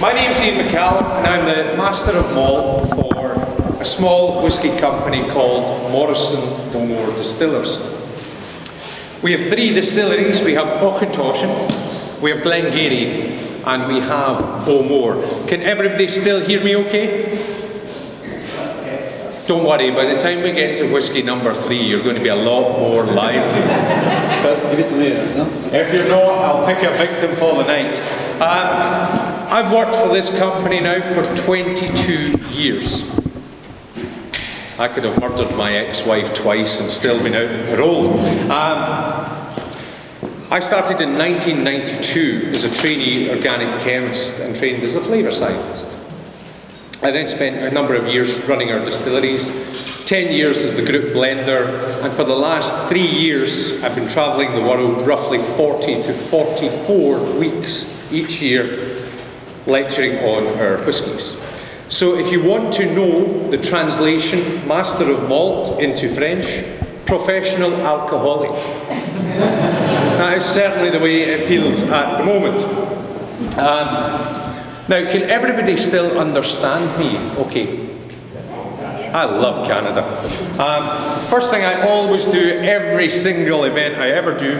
My name's Iain McCallum and I'm the Master of Malt for a small whisky company called Morrison Bowmore Distillers. We have 3 distilleries. We have Auchentoshan, we have Glen, and we have Bowmore. Can everybody still hear me okay? Don't worry, by the time we get to whisky number 3, you're going to be a lot more lively. But if you're not, I'll pick a victim for the night. I've worked for this company now for 22 years. I could have murdered my ex-wife twice and still been out on parole. I started in 1992 as a trainee organic chemist and trained as a flavour scientist. I then spent a number of years running our distilleries, 10 years as the group blender, and for the last 3 years I've been travelling the world roughly 40 to 44 weeks each year lecturing on our whiskies. So if you want to know the translation, Master of Malt into French, professional alcoholic. That is certainly the way it feels at the moment. Now, can everybody still understand me okay? I love Canada. First thing I always do, every single event I ever do,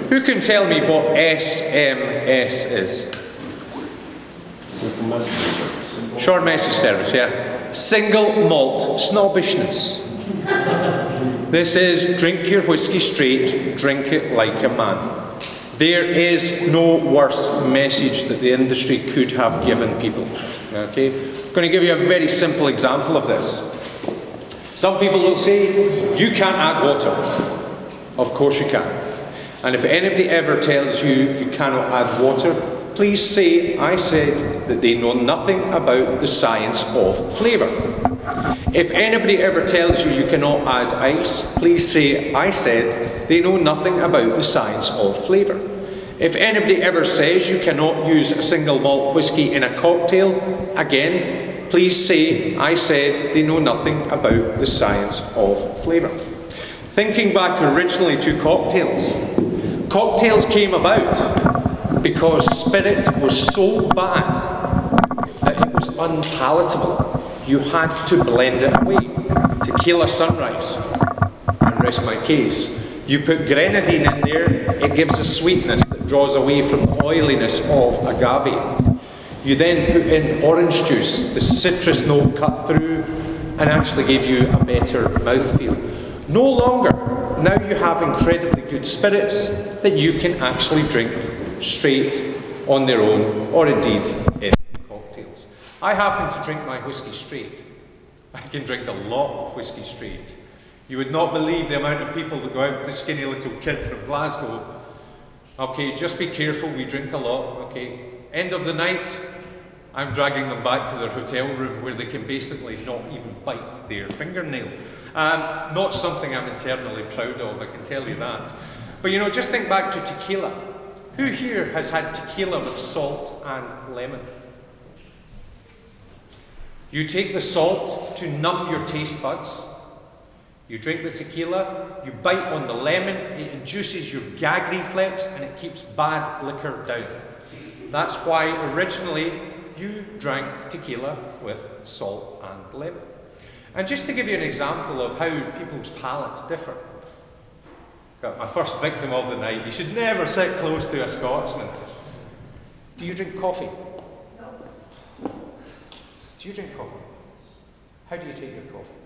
who can tell me what SMS is? Short message service, yeah. Single malt snobbishness. This is drink your whiskey straight, drink it like a man. There is no worse message that the industry could have given people. Okay? I'm going to give you a very simple example of this. Some people will say, you can't add water. Of course you can. And if anybody ever tells you you cannot add water, please say, I said that they know nothing about the science of flavour. If anybody ever tells you you cannot add ice, please say, I said they know nothing about the science of flavour. If anybody ever says you cannot use a single malt whisky in a cocktail, again, please say, I said they know nothing about the science of flavour. Thinking back originally to cocktails, cocktails came about because spirit was so bad that it was unpalatable. You had to blend it away. Tequila Sunrise, and rest my case. You put grenadine in there, it gives a sweetness that draws away from the oiliness of agave. You then put in orange juice, the citrus note cut through, and actually gave you a better mouthfeel. No longer, now you have incredibly good spirits that you can actually drink straight on their own, or indeed in cocktails. I happen to drink my whisky straight. I can drink a lot of whisky straight. You would not believe the amount of people that go out with this skinny little kid from Glasgow. Okay, just be careful, we drink a lot, okay. End of the night, I'm dragging them back to their hotel room where they can basically not even bite their fingernail. Not something I'm internally proud of, I can tell you that. But you know, just think back to tequila. Who here has had tequila with salt and lemon? You take the salt to numb your taste buds. You drink the tequila, you bite on the lemon, it induces your gag reflex and it keeps bad liquor down. That's why originally you drank tequila with salt and lemon. And just to give you an example of how people's palates differ. Got my first victim of the night. You should never sit close to a Scotsman. Do you drink coffee? No. Do you drink coffee? How do you take your coffee?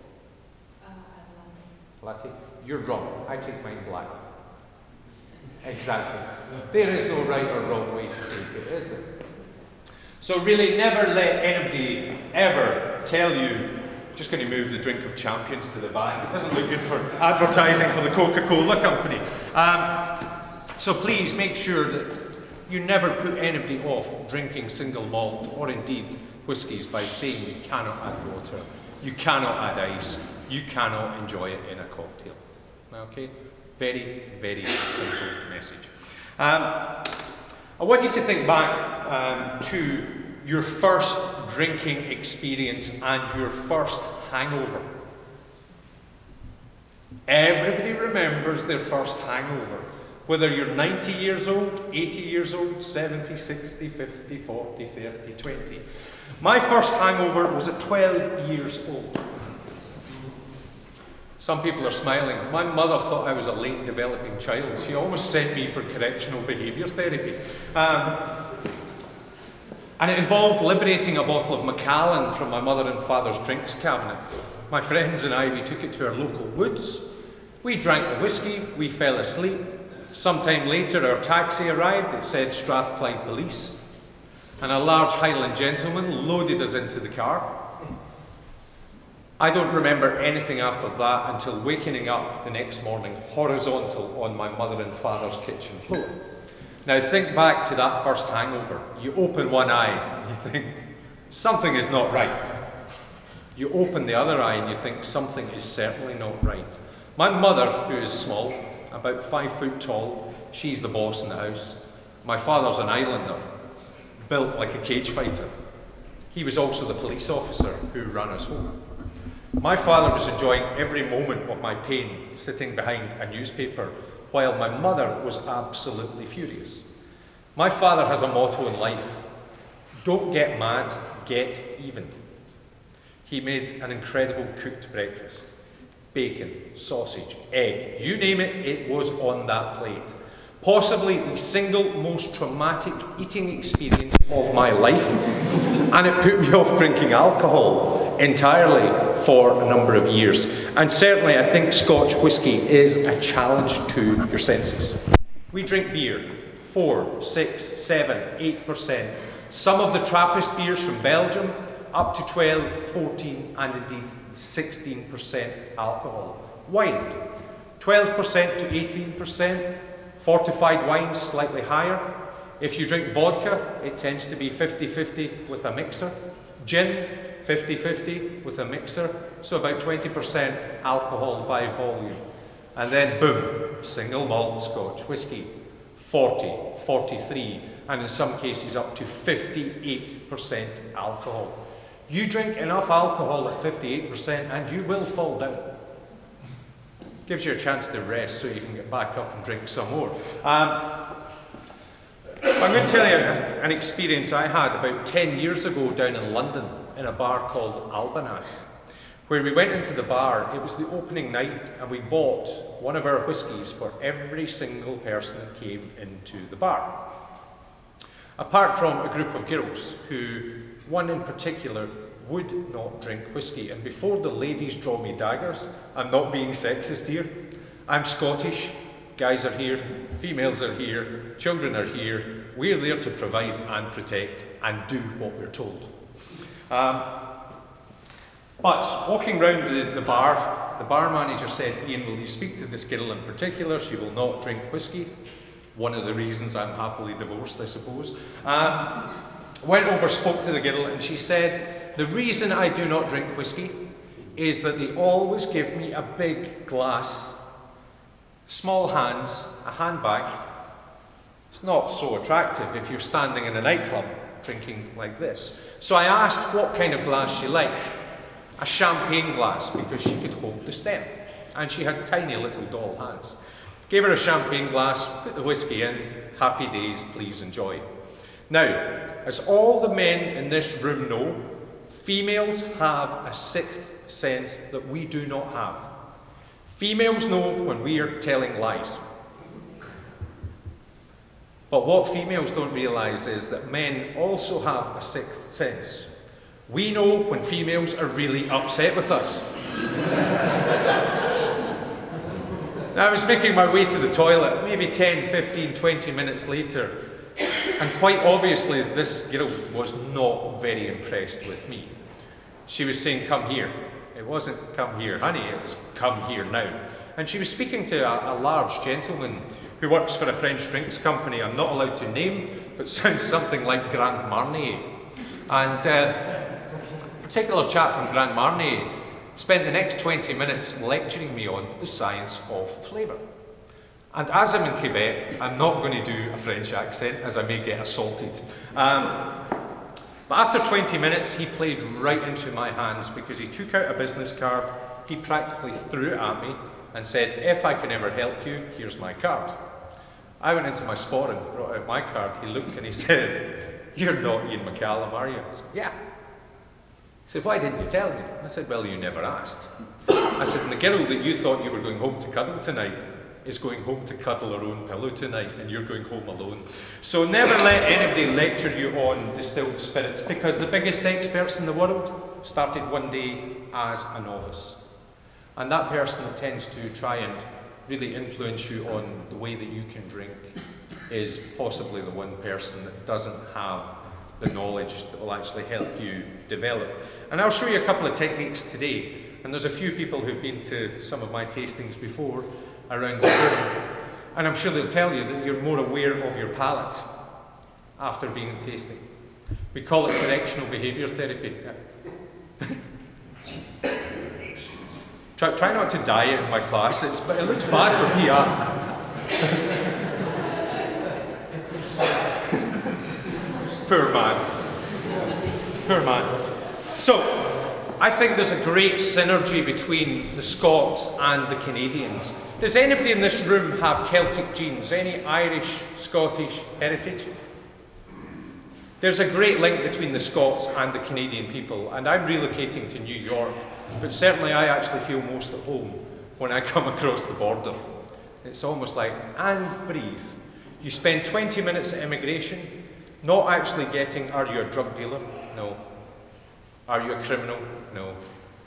Latte. You're wrong. I take mine black. Exactly. There is no right or wrong way to take it, is there? So really never let anybody ever tell you, just going to move the drink of champions to the back. It doesn't look good for advertising for the Coca-Cola company. So please make sure that you never put anybody off drinking single malt or indeed whiskies by saying you cannot add water, you cannot add ice, you cannot enjoy it in a cocktail. Okay? Very, very simple message. I want you to think back to your first drinking experience and your first hangover. Everybody remembers their first hangover. Whether you're 90 years old, 80 years old, 70, 60, 50, 40, 30, 20. My first hangover was at 12 years old. Some people are smiling. My mother thought I was a late developing child. She almost sent me for correctional behaviour therapy. And it involved liberating a bottle of McCallum from my mother and father's drinks cabinet. My friends and I, we took it to our local woods. We drank the whiskey, we fell asleep. Sometime later, our taxi arrived. It said Strathclyde Police. And a large Highland gentleman loaded us into the car. I don't remember anything after that until waking up the next morning horizontal on my mother and father's kitchen floor. Now think back to that first hangover. You open one eye and you think, something is not right. You open the other eye and you think, something is certainly not right. My mother, who is small, about 5 foot tall, she's the boss in the house. My father's an islander, built like a cage fighter. He was also the police officer who ran us home. My father was enjoying every moment of my pain sitting behind a newspaper, while my mother was absolutely furious. My father has a motto in life: don't get mad, get even. He made an incredible cooked breakfast. Bacon, sausage, egg, you name it, it was on that plate. Possibly the single most traumatic eating experience of my life, and it put me off drinking alcohol entirely for a number of years. And certainly I think Scotch whisky is a challenge to your senses. We drink beer, 4, 6, 7, 8%. Some of the Trappist beers from Belgium, up to 12, 14, and indeed 16% alcohol. Wine, 12% to 18%. Fortified wines, slightly higher. If you drink vodka, it tends to be 50-50 with a mixer. Gin, 50-50 with a mixer, so about 20% alcohol by volume. And then boom, single malt Scotch whisky, 40, 43, and in some cases up to 58% alcohol. You drink enough alcohol at 58% and you will fall down. Gives you a chance to rest so you can get back up and drink some more. I'm going to tell you an experience I had about 10 years ago down in London in a bar called Albanacht, where we went into the bar. It was the opening night and we bought one of our whiskies for every single person that came into the bar. Apart from a group of girls who, one in particular, would not drink whiskey. And before the ladies draw me daggers, I'm not being sexist here. I'm Scottish, guys are here, females are here, children are here. We're there to provide and protect and do what we're told. But walking round the bar manager said, Ian, will you speak to this girl in particular? She will not drink whiskey. One of the reasons I'm happily divorced, I suppose. Went over, spoke to the girl, and she said, the reason I do not drink whiskey is that they always give me a big glass, small hands, a handbag. It's not so attractive if you're standing in a nightclub drinking like this. So I asked what kind of glass she liked. A champagne glass, because she could hold the stem. And she had tiny little doll hands. Gave her a champagne glass, put the whiskey in, happy days, please enjoy. Now, as all the men in this room know, females have a sixth sense that we do not have. Females know when we are telling lies. But what females don't realise is that men also have a sixth sense. We know when females are really upset with us. Now, I was making my way to the toilet, maybe 10, 15, 20 minutes later, and quite obviously this girl was not very impressed with me. She was saying, come here. It wasn't come here, honey, it was come here now. And she was speaking to a large gentleman who works for a French drinks company I'm not allowed to name, but sounds something like Grand Marnier. And a particular chap from Grand Marnier spent the next 20 minutes lecturing me on the science of flavour. And as I'm in Quebec, I'm not going to do a French accent, as I may get assaulted. But after 20 minutes, he played right into my hands because he took out a business card, he practically threw it at me and said, if I can ever help you, here's my card. I went into my spot and brought out my card. He looked and he said, "You're not Iain McCallum, are you?" I said, "Yeah." He said, "Why didn't you tell me?" I said, "Well, you never asked." I said, "And the girl that you thought you were going home to cuddle tonight is going home to cuddle her own pillow tonight, and you're going home alone." So never let anybody lecture you on distilled spirits, because the biggest experts in the world started one day as a novice. And that person that tends to try and really influence you on the way that you can drink is possibly the one person that doesn't have the knowledge that will actually help you develop. And I'll show you a couple of techniques today. And there's a few people who've been to some of my tastings before around the room. And I'm sure they'll tell you that you're more aware of your palate after being in tasting. We call it correctional behaviour therapy. Try not to diet in my class, but it looks bad for PR. Poor man. Poor man. So, I think there's a great synergy between the Scots and the Canadians. Does anybody in this room have Celtic genes? Any Irish, Scottish heritage? There's a great link between the Scots and the Canadian people, and I'm relocating to New York, but certainly I actually feel most at home when I come across the border. It's almost like, and breathe. You spend 20 minutes at immigration, not actually getting, are you a drug dealer? No. Are you a criminal? No.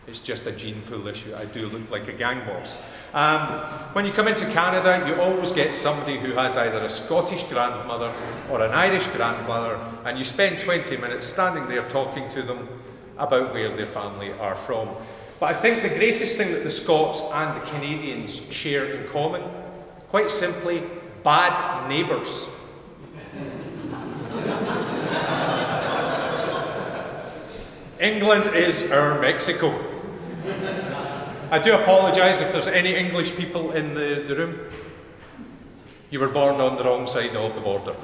It's just a gene pool issue. I do look like a gang boss. When you come into Canada, you always get somebody who has either a Scottish grandmother or an Irish grandmother, and you spend 20 minutes standing there talking to them about where their family are from. But I think the greatest thing that the Scots and the Canadians share in common, quite simply, bad neighbours. England is our Mexico. I do apologise if there's any English people in the room. You were born on the wrong side of the border.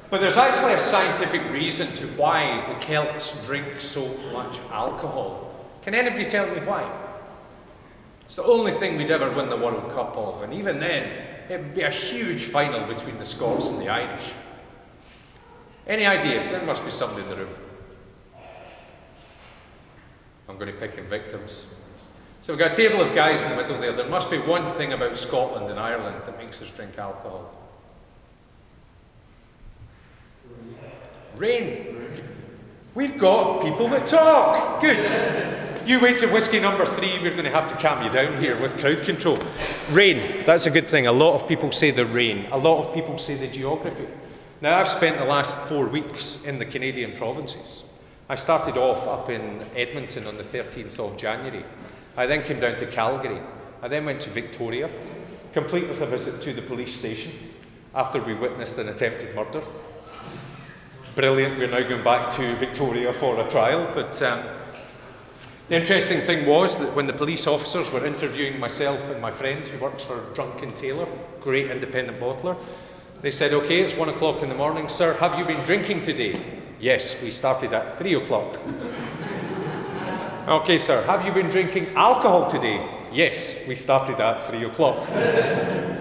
But there's actually a scientific reason to why the Celts drink so much alcohol. Can anybody tell me why? It's the only thing we'd ever win the World Cup of, and even then, it would be a huge final between the Scots and the Irish. Any ideas? There must be somebody in the room. I'm going to pick in victims. So we've got a table of guys in the middle there. There must be one thing about Scotland and Ireland that makes us drink alcohol. Rain. We've got people that talk. Good. You wait till whiskey number 3, we're going to have to calm you down here with crowd control. Rain. That's a good thing. A lot of people say the rain. A lot of people say the geography. Now, I've spent the last 4 weeks in the Canadian provinces. I started off up in Edmonton on the 13th of January. I then came down to Calgary. I then went to Victoria, complete with a visit to the police station after we witnessed an attempted murder. Brilliant, we're now going back to Victoria for a trial. But the interesting thing was that when the police officers were interviewing myself and my friend who works for Drunken Tailor, great independent bottler, they said, "Okay, it's 1 o'clock in the morning. Sir, have you been drinking today?" "Yes, we started at 3 o'clock. "Okay, sir, have you been drinking alcohol today?" "Yes, we started at 3 o'clock.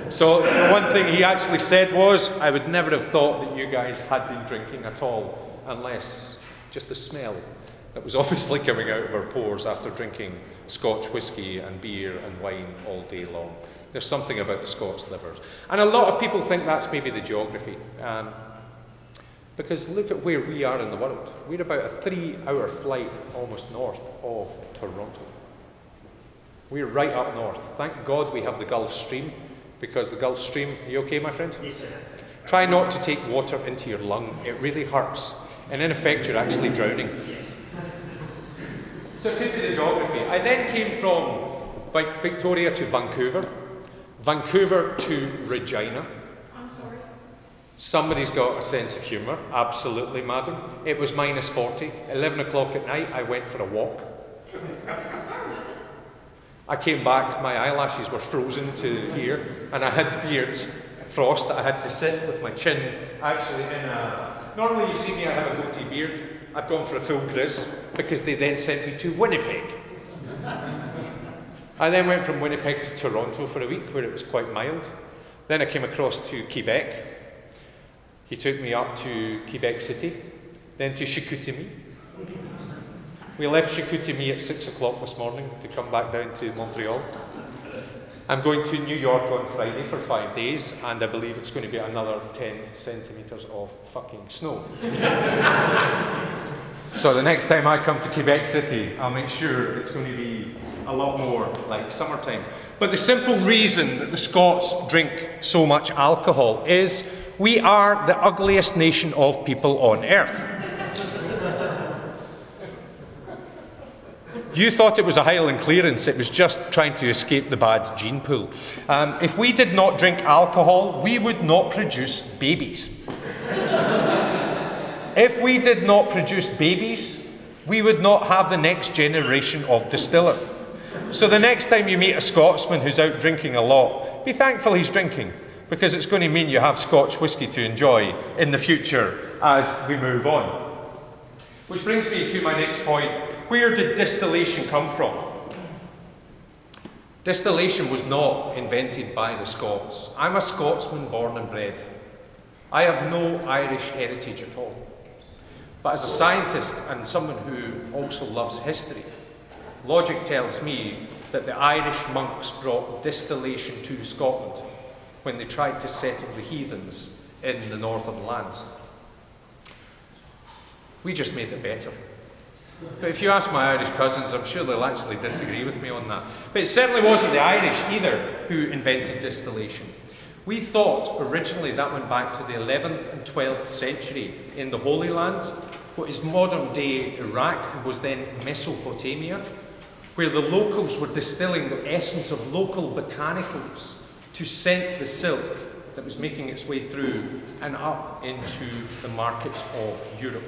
So the one thing he actually said was, "I would never have thought that you guys had been drinking at all, unless just the smell that was obviously coming out of our pores after drinking Scotch whisky and beer and wine all day long." There's something about the Scots livers. And a lot of people think that's maybe the geography. Because look at where we are in the world. We're about a 3-hour flight almost north of Toronto. We're right up north. Thank God we have the Gulf Stream, because the Gulf Stream, are you okay, my friend? Yes, sir. Try not to take water into your lung. It really hurts. And in effect, you're actually drowning. Yes. So it could be the geography. I then came from Victoria to Vancouver, Vancouver to Regina. I'm sorry. Somebody's got a sense of humour. Absolutely, madam. It was minus 40. 11 o'clock at night, I went for a walk. Where was it? I came back, my eyelashes were frozen to here, and I had beard frost that I had to sit with my chin actually in a... Normally you see me, I have a goatee beard. I've gone for a full grizz because they then sent me to Winnipeg. I then went from Winnipeg to Toronto for a week where it was quite mild. Then I came across to Quebec. He took me up to Quebec City, then to Chicoutimi. We left Chicoutimi at 6 o'clock this morning to come back down to Montreal. I'm going to New York on Friday for 5 days, and I believe it's going to be another 10 centimetres of fucking snow. So the next time I come to Quebec City, I'll make sure it's going to be a lot more like summertime. But the simple reason that the Scots drink so much alcohol is we are the ugliest nation of people on earth. You thought it was a Highland clearance, it was just trying to escape the bad gene pool. If we did not drink alcohol, we would not produce babies. If we did not produce babies, we would not have the next generation of distiller. So the next time you meet a Scotsman who's out drinking a lot, be thankful he's drinking, because it's going to mean you have Scotch whisky to enjoy in the future as we move on. Which brings me to my next point. Where did distillation come from? Distillation was not invented by the Scots. I'm a Scotsman born and bred. I have no Irish heritage at all. But as a scientist and someone who also loves history, logic tells me that the Irish monks brought distillation to Scotland when they tried to settle the heathens in the northern lands. We just made it better. But if you ask my Irish cousins, I'm sure they'll actually disagree with me on that. But it certainly wasn't the Irish either who invented distillation. We thought originally that went back to the 11th and 12th century in the Holy Land, what is modern day Iraq and was then Mesopotamia, where the locals were distilling the essence of local botanicals to scent the silk that was making its way through and up into the markets of Europe.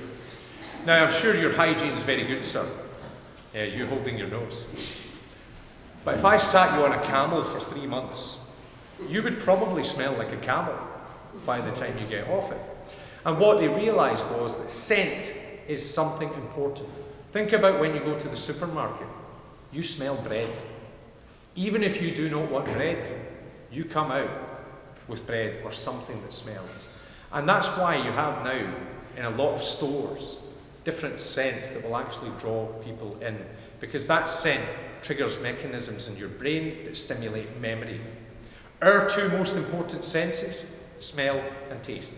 Now, I'm sure your hygiene's very good, sir. You holding your nose. But if I sat you on a camel for 3 months, you would probably smell like a camel by the time you get off it. And what they realised was that scent is something important. Think about when you go to the supermarket. You smell bread. Even if you do not want bread, you come out with bread or something that smells. And that's why you have now, in a lot of stores, different scents that will actually draw people in, because that scent triggers mechanisms in your brain that stimulate memory. Our two most important senses, smell and taste.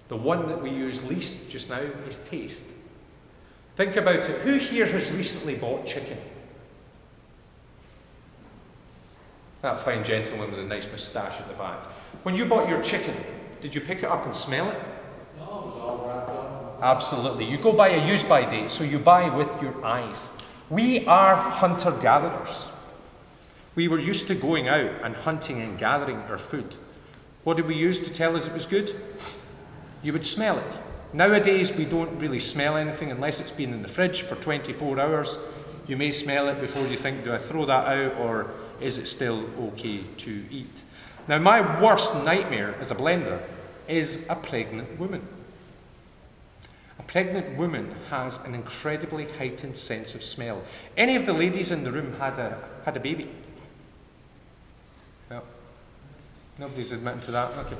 The one that we use least just now is taste. Think about it. Who here has recently bought chicken? That fine gentleman with a nice moustache at the back. When you bought your chicken, did you pick it up and smell it? No, it was all wrapped up. Absolutely. You go by a use-by date, so you buy with your eyes. We are hunter-gatherers. We were used to going out and hunting and gathering our food. What did we use to tell us it was good? You would smell it. Nowadays, we don't really smell anything unless it's been in the fridge for 24 hours. You may smell it before you think, do I throw that out, or is it still okay to eat? Now, my worst nightmare as a blender is a pregnant woman. A pregnant woman has an incredibly heightened sense of smell. Any of the ladies in the room had a baby? No. Nobody's admitting to that. Okay.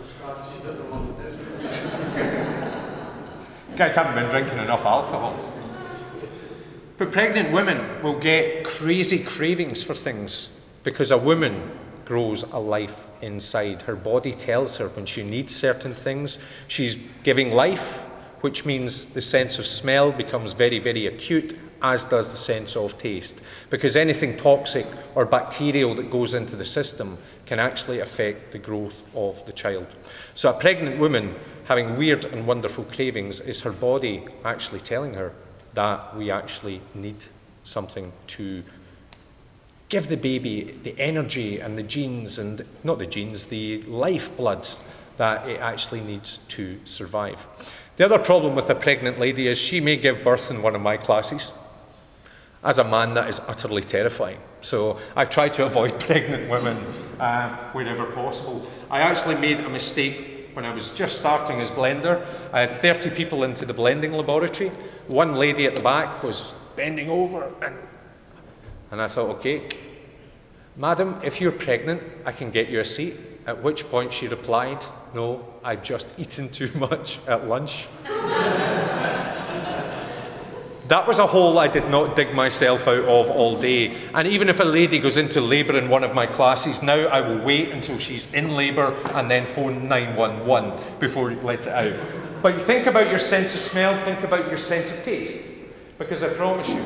You guys haven't been drinking enough alcohol. But pregnant women will get crazy cravings for things because a woman grows a life inside. Her body tells her when she needs certain things. She's giving life, which means the sense of smell becomes very, very acute, as does the sense of taste. Because anything toxic or bacterial that goes into the system can actually affect the growth of the child. So a pregnant woman having weird and wonderful cravings is her body actually telling her that we actually need something to give the baby the energy and the genes, and not the genes, the lifeblood that it actually needs to survive. The other problem with a pregnant lady is she may give birth in one of my classes. As a man, that is utterly terrifying. So I've tried to avoid pregnant women wherever possible. I actually made a mistake when I was just starting as blender. I had 30 people into the blending laboratory. One lady at the back was bending over, and I thought, okay, madam, if you're pregnant, I can get you a seat. At which point she replied, "No, I've just eaten too much at lunch." That was a hole I did not dig myself out of all day. And even if a lady goes into labour in one of my classes, now I will wait until she's in labour and then phone 911 before you let it out. But you think about your sense of smell, think about your sense of taste. Because I promise you,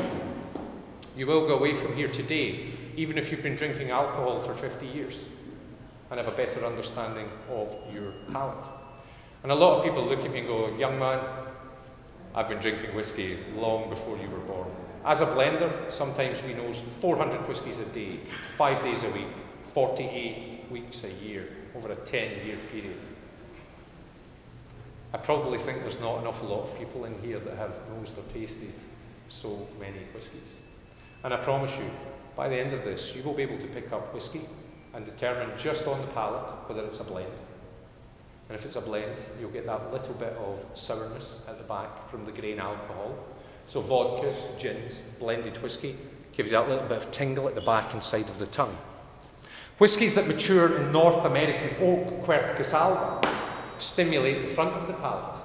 you will go away from here today, even if you've been drinking alcohol for 50 years, and have a better understanding of your palate. And a lot of people look at me and go, "Young man, I've been drinking whiskey long before you were born." As a blender, sometimes we nose 400 whiskies a day, 5 days a week, 48 weeks a year, over a 10-year period. I probably think there's not an awful lot of people in here that have nosed or tasted so many whiskies. And I promise you, by the end of this, you will be able to pick up whiskey and determine just on the palate whether it's a blend. And if it's a blend, you'll get that little bit of sourness at the back from the grain alcohol. So vodkas, gins, blended whiskey gives you that little bit of tingle at the back and side of the tongue. Whiskies that mature in North American oak, Quercus alba, stimulate the front of the palate.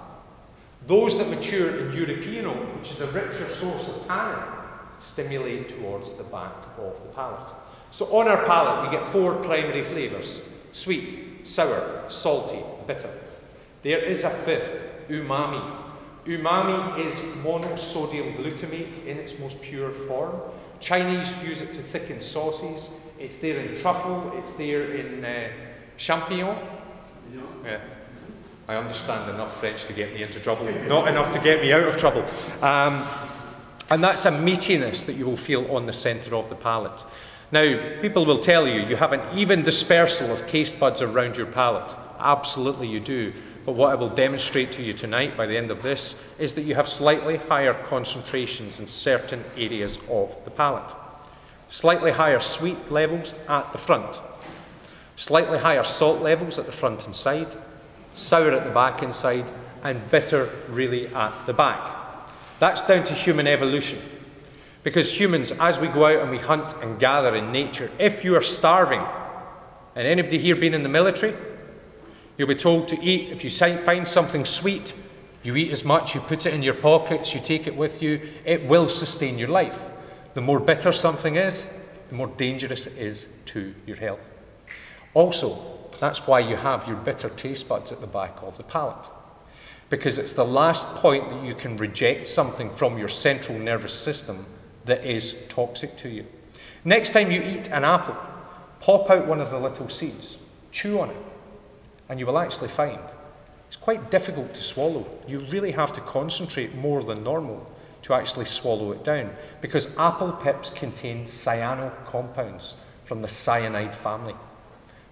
Those that mature in European oak, which is a richer source of tannin, stimulate towards the back of the palate. So on our palate, we get 4 primary flavours: sweet, sour, salty, bitter. There is a 5th, umami. Umami is monosodium glutamate in its most pure form. Chinese use it to thicken sauces. It's there in truffle, it's there in champignon. Yeah. I understand enough French to get me into trouble, not enough to get me out of trouble. And that's a meatiness that you will feel on the centre of the palate. Now, people will tell you, you have an even dispersal of taste buds around your palate. Absolutely you do. But what I will demonstrate to you tonight, by the end of this, is that you have slightly higher concentrations in certain areas of the palate. Slightly higher sweet levels at the front. Slightly higher salt levels at the front and side. Sour at the back and side. And bitter really at the back. That's down to human evolution. Because humans, as we go out and we hunt and gather in nature, if you are starving, and anybody here been in the military, you'll be told to eat. If you find something sweet, you eat as much, you put it in your pockets, you take it with you, it will sustain your life. The more bitter something is, the more dangerous it is to your health. Also, that's why you have your bitter taste buds at the back of the palate. Because it's the last point that you can reject something from your central nervous system that is toxic to you. Next time you eat an apple, pop out one of the little seeds, chew on it, and you will actually find it's quite difficult to swallow. You really have to concentrate more than normal to actually swallow it down, because apple pips contain cyano compounds from the cyanide family.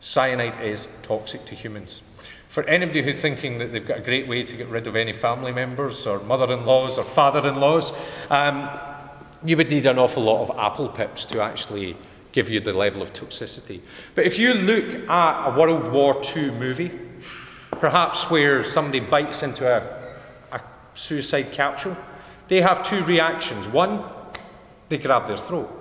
Cyanide is toxic to humans. For anybody who's thinking that they've got a great way to get rid of any family members or mother-in-laws or father-in-laws, you would need an awful lot of apple pips to actually give you the level of toxicity. But if you look at a World War II movie, perhaps where somebody bites into a suicide capsule, they have 2 reactions. One, they grab their throat.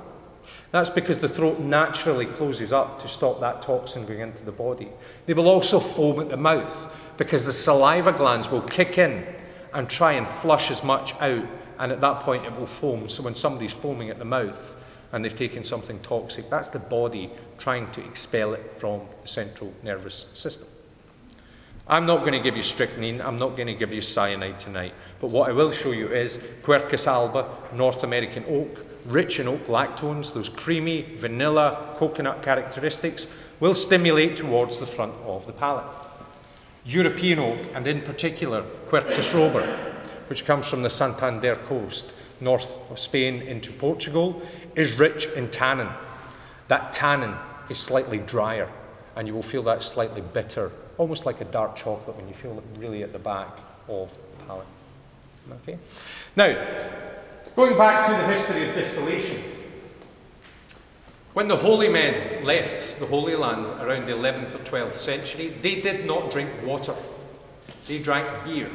That's because the throat naturally closes up to stop that toxin going into the body. They will also foam at the mouth because the saliva glands will kick in and try and flush as much out, and at that point it will foam. So when somebody's foaming at the mouth and they've taken something toxic, that's the body trying to expel it from the central nervous system. I'm not going to give you strychnine, I'm not going to give you cyanide tonight, but what I will show you is Quercus alba, North American oak, rich in oak lactones, those creamy, vanilla, coconut characteristics, will stimulate towards the front of the palate. European oak, and in particular Quercus robur, which comes from the Santander coast, north of Spain into Portugal, is rich in tannin. That tannin is slightly drier, and you will feel that slightly bitter, almost like a dark chocolate when you feel it really at the back of the palate. Okay? Now, going back to the history of distillation, when the holy men left the Holy Land around the 11th or 12th century, they did not drink water. They drank beer,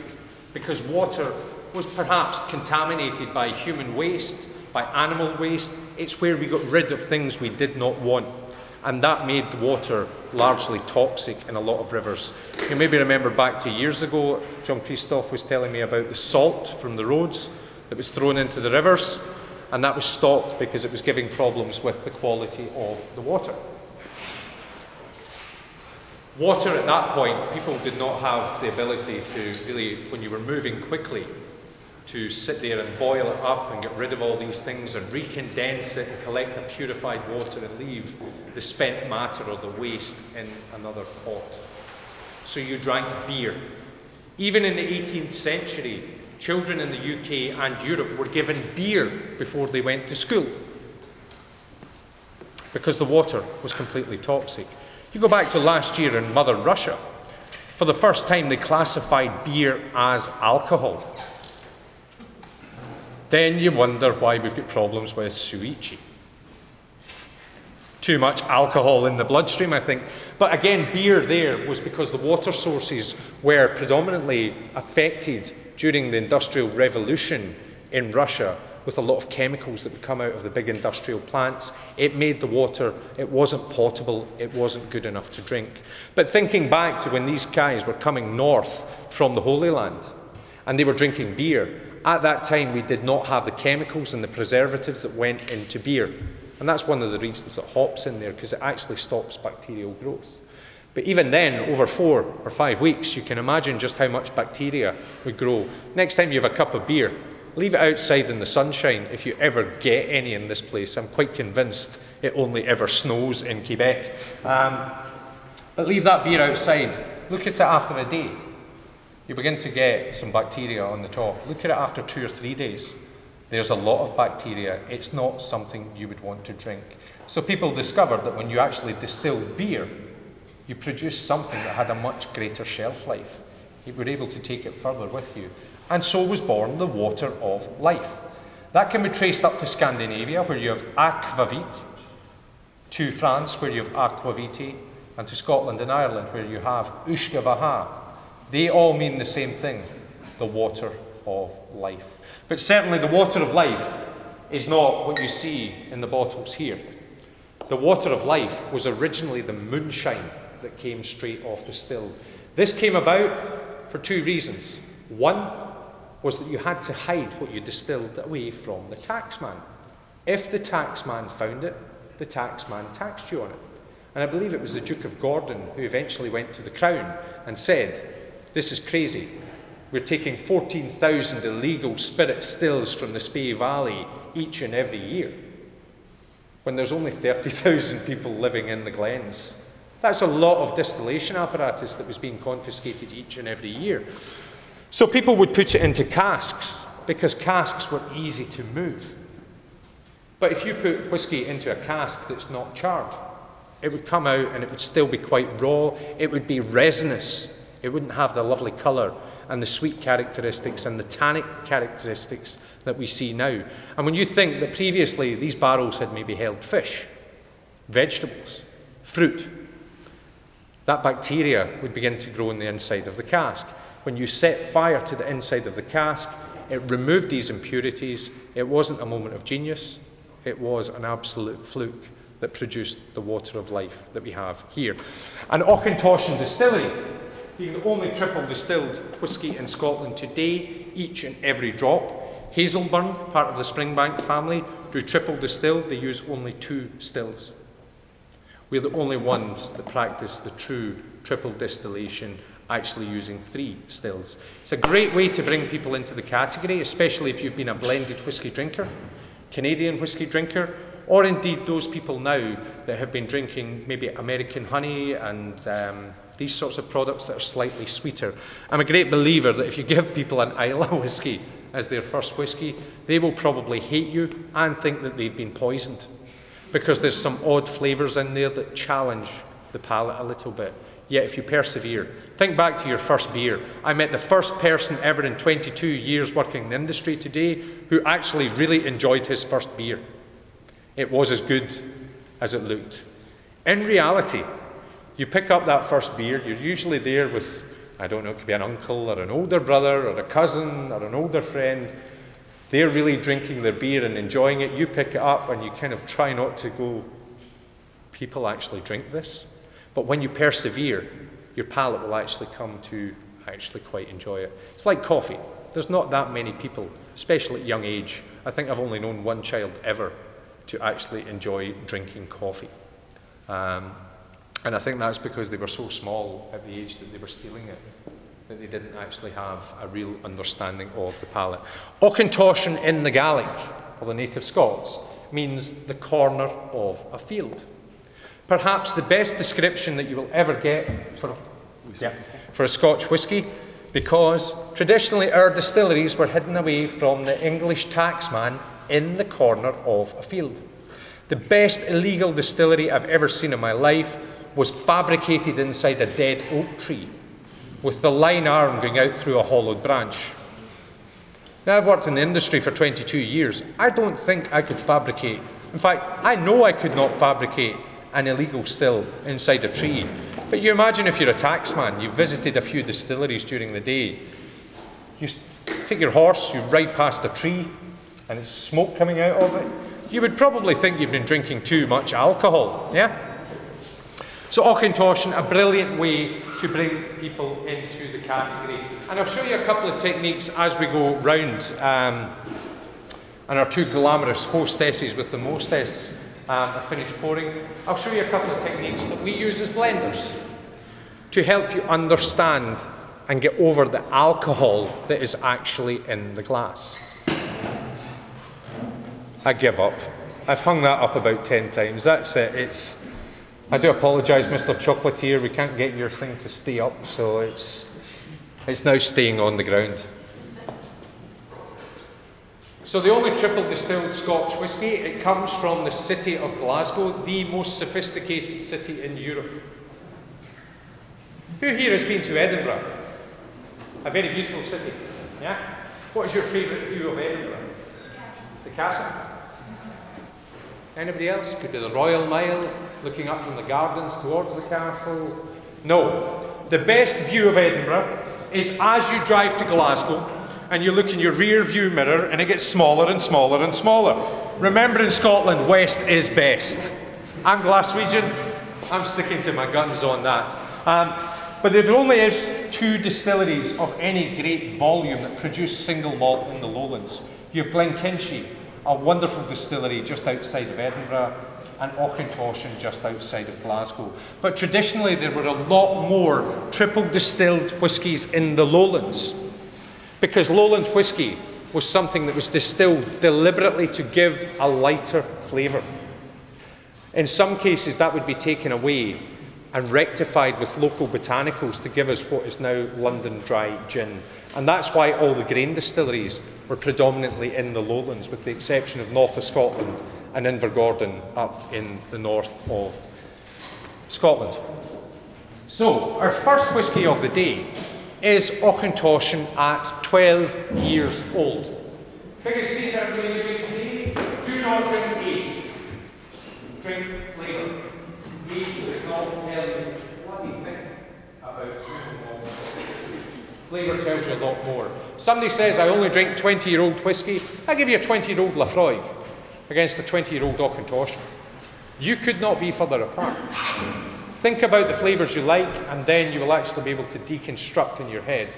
because water was perhaps contaminated by human waste, by animal waste. It's where we got rid of things we did not want. and that made the water largely toxic in a lot of rivers. You maybe remember back to years ago, Jean-Christophe was telling me about the salt from the roads that was thrown into the rivers, and that was stopped because it was giving problems with the quality of the water. Water at that point, people did not have the ability to really, when you were moving quickly, to sit there and boil it up and get rid of all these things and recondense it and collect the purified water and leave the spent matter or the waste in another pot. So you drank beer. Even in the 18th century, children in the UK and Europe were given beer before they went to school because the water was completely toxic. You go back to last year in Mother Russia, for the first time they classified beer as alcohol. Then you wonder why we've got problems with Suichi. Too much alcohol in the bloodstream, I think. But again, beer there was because the water sources were predominantly affected during the Industrial Revolution in Russia with a lot of chemicals that would come out of the big industrial plants. It made the water, it wasn't potable, it wasn't good enough to drink. But thinking back to when these guys were coming north from the Holy Land and they were drinking beer, at that time we did not have the chemicals and the preservatives that went into beer. And that's one of the reasons that hop's in there, because it actually stops bacterial growth. But even then, over 4 or 5 weeks, you can imagine just how much bacteria would grow. Next time you have a cup of beer, leave it outside in the sunshine if you ever get any in this place. I'm quite convinced it only ever snows in Quebec. But leave that beer outside. Look at it after a day. You begin to get some bacteria on the top. Look at it after 2 or 3 days. There's a lot of bacteria. It's not something you would want to drink. So people discovered that when you actually distilled beer, you produced something that had a much greater shelf life. You were able to take it further with you. And so was born the water of life. That can be traced up to Scandinavia, where you have aquavit, to France, where you have aquavite, and to Scotland and Ireland, where you have ushkavaha. They all mean the same thing, the water of life. But certainly the water of life is not what you see in the bottles here. The water of life was originally the moonshine that came straight off the still. This came about for 2 reasons. One was that you had to hide what you distilled away from the taxman. If the taxman found it, the taxman taxed you on it. And I believe it was the Duke of Gordon who eventually went to the Crown and said, "This is crazy. We're taking 14,000 illegal spirit stills from the Spey Valley each and every year, when there's only 30,000 people living in the glens." That's a lot of distillation apparatus that was being confiscated each and every year. So people would put it into casks, because casks were easy to move. But if you put whiskey into a cask that's not charred, it would come out and it would still be quite raw. It would be resinous. It wouldn't have the lovely colour and the sweet characteristics and the tannic characteristics that we see now. And when you think that previously these barrels had maybe held fish, vegetables, fruit, that bacteria would begin to grow in the inside of the cask. When you set fire to the inside of the cask, it removed these impurities. It wasn't a moment of genius. It was an absolute fluke that produced the water of life that we have here. And Auchentoshan Distillery, being the only triple distilled whisky in Scotland today, each and every drop. Hazelburn, part of the Springbank family, do triple distilled. They use only 2 stills. We're the only ones that practice the true triple distillation, actually using 3 stills. It's a great way to bring people into the category, especially if you've been a blended whisky drinker, Canadian whisky drinker, or indeed those people now that have been drinking maybe American honey and these sorts of products that are slightly sweeter. I'm a great believer that if you give people an Islay whisky as their first whisky, they will probably hate you and think that they've been poisoned, because there's some odd flavours in there that challenge the palate a little bit. Yet if you persevere, think back to your first beer. I met the first person ever in 22 years working in the industry today who actually really enjoyed his first beer. It was as good as it looked. In reality, you pick up that first beer, you're usually there with, I don't know, it could be an uncle or an older brother or a cousin or an older friend. They're really drinking their beer and enjoying it. You pick it up and you kind of try not to go people actually drink this. But when you persevere, your palate will actually come to actually quite enjoy it. It's like coffee. There's not that many people, especially at young age. I think I've only known one child ever to actually enjoy drinking coffee. And I think that's because they were so small at the age that they were stealing it, that they didn't actually have a real understanding of the palate. Auchentoshan in the Gaelic, or the native Scots, means the corner of a field. Perhaps the best description that you will ever get for a Scotch whisky, because traditionally our distilleries were hidden away from the English taxman in the corner of a field. The best illegal distillery I've ever seen in my life was fabricated inside a dead oak tree, with the line arm going out through a hollowed branch. Now, I've worked in the industry for 22 years. I don't think I could fabricate. In fact, I know I could not fabricate an illegal still inside a tree. But you imagine if you're a taxman, you've visited a few distilleries during the day. You take your horse, you ride past a tree, and it's smoke coming out of it. You would probably think you've been drinking too much alcohol, yeah? So Auchentoshan, a brilliant way to bring people into the category. And I'll show you a couple of techniques as we go round. And our two glamorous hostesses with the mostess have finished pouring. I'll show you a couple of techniques that we use as blenders to help you understand and get over the alcohol that is actually in the glass. I give up. I've hung that up about 10 times. That's it. I do apologise, Mr. Chocolatier, we can't get your thing to stay up, so it's now staying on the ground. So the only triple distilled Scotch whisky, it comes from the city of Glasgow, the most sophisticated city in Europe. Who here has been to Edinburgh? A very beautiful city, yeah? What is your favourite view of Edinburgh? The castle? Anybody else? Could be the Royal Mile, looking up from the gardens towards the castle. No. The best view of Edinburgh is as you drive to Glasgow and you look in your rear view mirror and it gets smaller and smaller and smaller. Remember, in Scotland, west is best. I'm Glaswegian. I'm sticking to my guns on that. But there only is 2 distilleries of any great volume that produce single malt in the lowlands. You have Glenkinchie, a wonderful distillery just outside of Edinburgh, and Auchentoshan just outside of Glasgow. But traditionally there were a lot more triple distilled whiskies in the lowlands, because lowland whisky was something that was distilled deliberately to give a lighter flavour. In some cases that would be taken away and rectified with local botanicals to give us what is now London dry gin. And that's why all the grain distilleries were predominantly in the lowlands, with the exception of north of Scotland and Invergordon up in the north of Scotland. So, our first whisky of the day is Auchentoshan at 12 years old. Biggest secret I'm going to give today: do not drink age. Drink flavour. Age does not tell you what you think about single malt. Flavour tells you a lot more. Somebody says, I only drink 20-year-old whisky. I give you a 20-year-old Lafroig against a 20-year-old Auchentoshan. You could not be further apart. Think about the flavours you like, and then you will actually be able to deconstruct in your head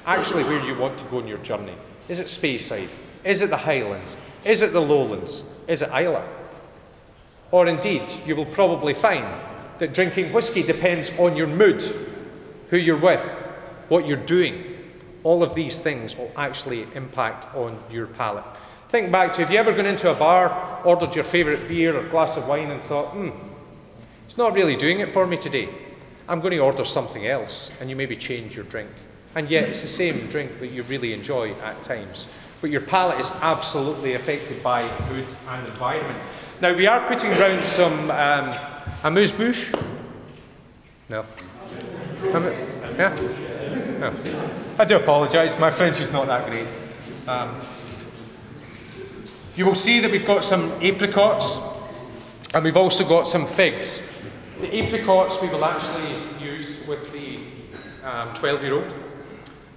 actually where you want to go on your journey. Is it Speyside? Is it the Highlands? Is it the Lowlands? Is it Islay? Or indeed, you will probably find that drinking whisky depends on your mood, who you're with, what you're doing. All of these things will actually impact on your palate. Think back to, have you ever gone into a bar, ordered your favourite beer or glass of wine and thought, it's not really doing it for me today. I'm going to order something else, and you maybe change your drink. And yet it's the same drink that you really enjoy at times. But your palate is absolutely affected by mood and environment. Now, we are putting round some amuse-bouche. No. Yeah? No. I do apologise, my French is not that great. You will see that we've got some apricots, and we've also got some figs. The apricots we will actually use with the 12-year-old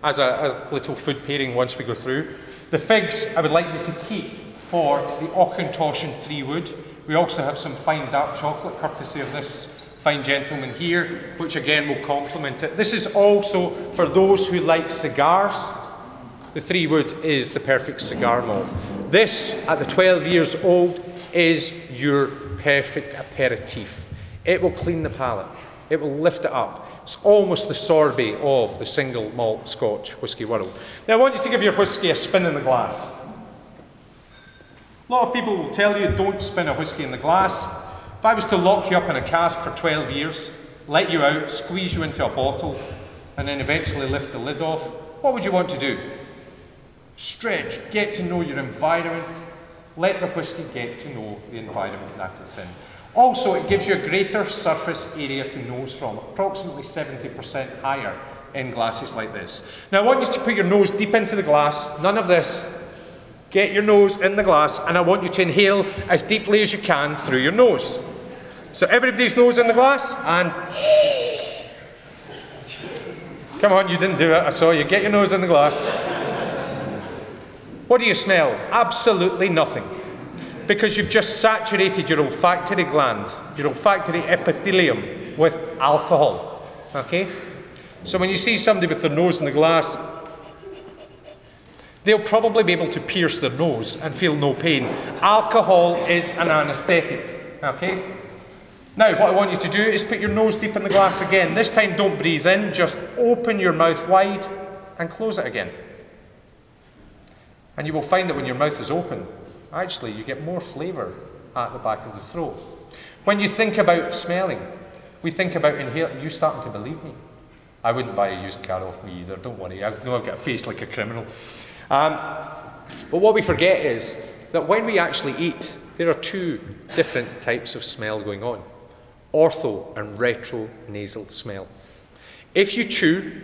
as a little food pairing once we go through. The figs I would like you to keep for the Auchentoshan 3 wood, We also have some fine dark chocolate, courtesy of this fine gentleman here, which again will complement it. This is also for those who like cigars. The 3 wood is the perfect cigar malt. This, at the 12 years old, is your perfect aperitif. It will clean the palate. It will lift it up. It's almost the sorbet of the single malt Scotch whisky world. Now I want you to give your whisky a spin in the glass. A lot of people will tell you don't spin a whisky in the glass. If I was to lock you up in a cask for 12 years, let you out, squeeze you into a bottle, and then eventually lift the lid off, what would you want to do? Stretch, get to know your environment, let the whisky get to know the environment that it's in. Also, it gives you a greater surface area to nose from, approximately 70% higher in glasses like this. Now I want you to put your nose deep into the glass, none of this. Get your nose in the glass, and I want you to inhale as deeply as you can through your nose. So everybody's nose in the glass, and come on, you didn't do it, I saw you. Get your nose in the glass. What do you smell? Absolutely nothing. Because you've just saturated your olfactory gland, your olfactory epithelium, with alcohol. Okay? So when you see somebody with their nose in the glass, they'll probably be able to pierce their nose and feel no pain. Alcohol is an anaesthetic. Okay? Now, what I want you to do is put your nose deep in the glass again. This time, don't breathe in, just open your mouth wide and close it again. And you will find that when your mouth is open, actually, you get more flavour at the back of the throat. When you think about smelling, we think about inhaling. You starting to believe me? I wouldn't buy a used car off me either, don't worry. I know I've got a face like a criminal. But what we forget is that when we actually eat, there are 2 different types of smell going on. Ortho and retronasal smell. If you chew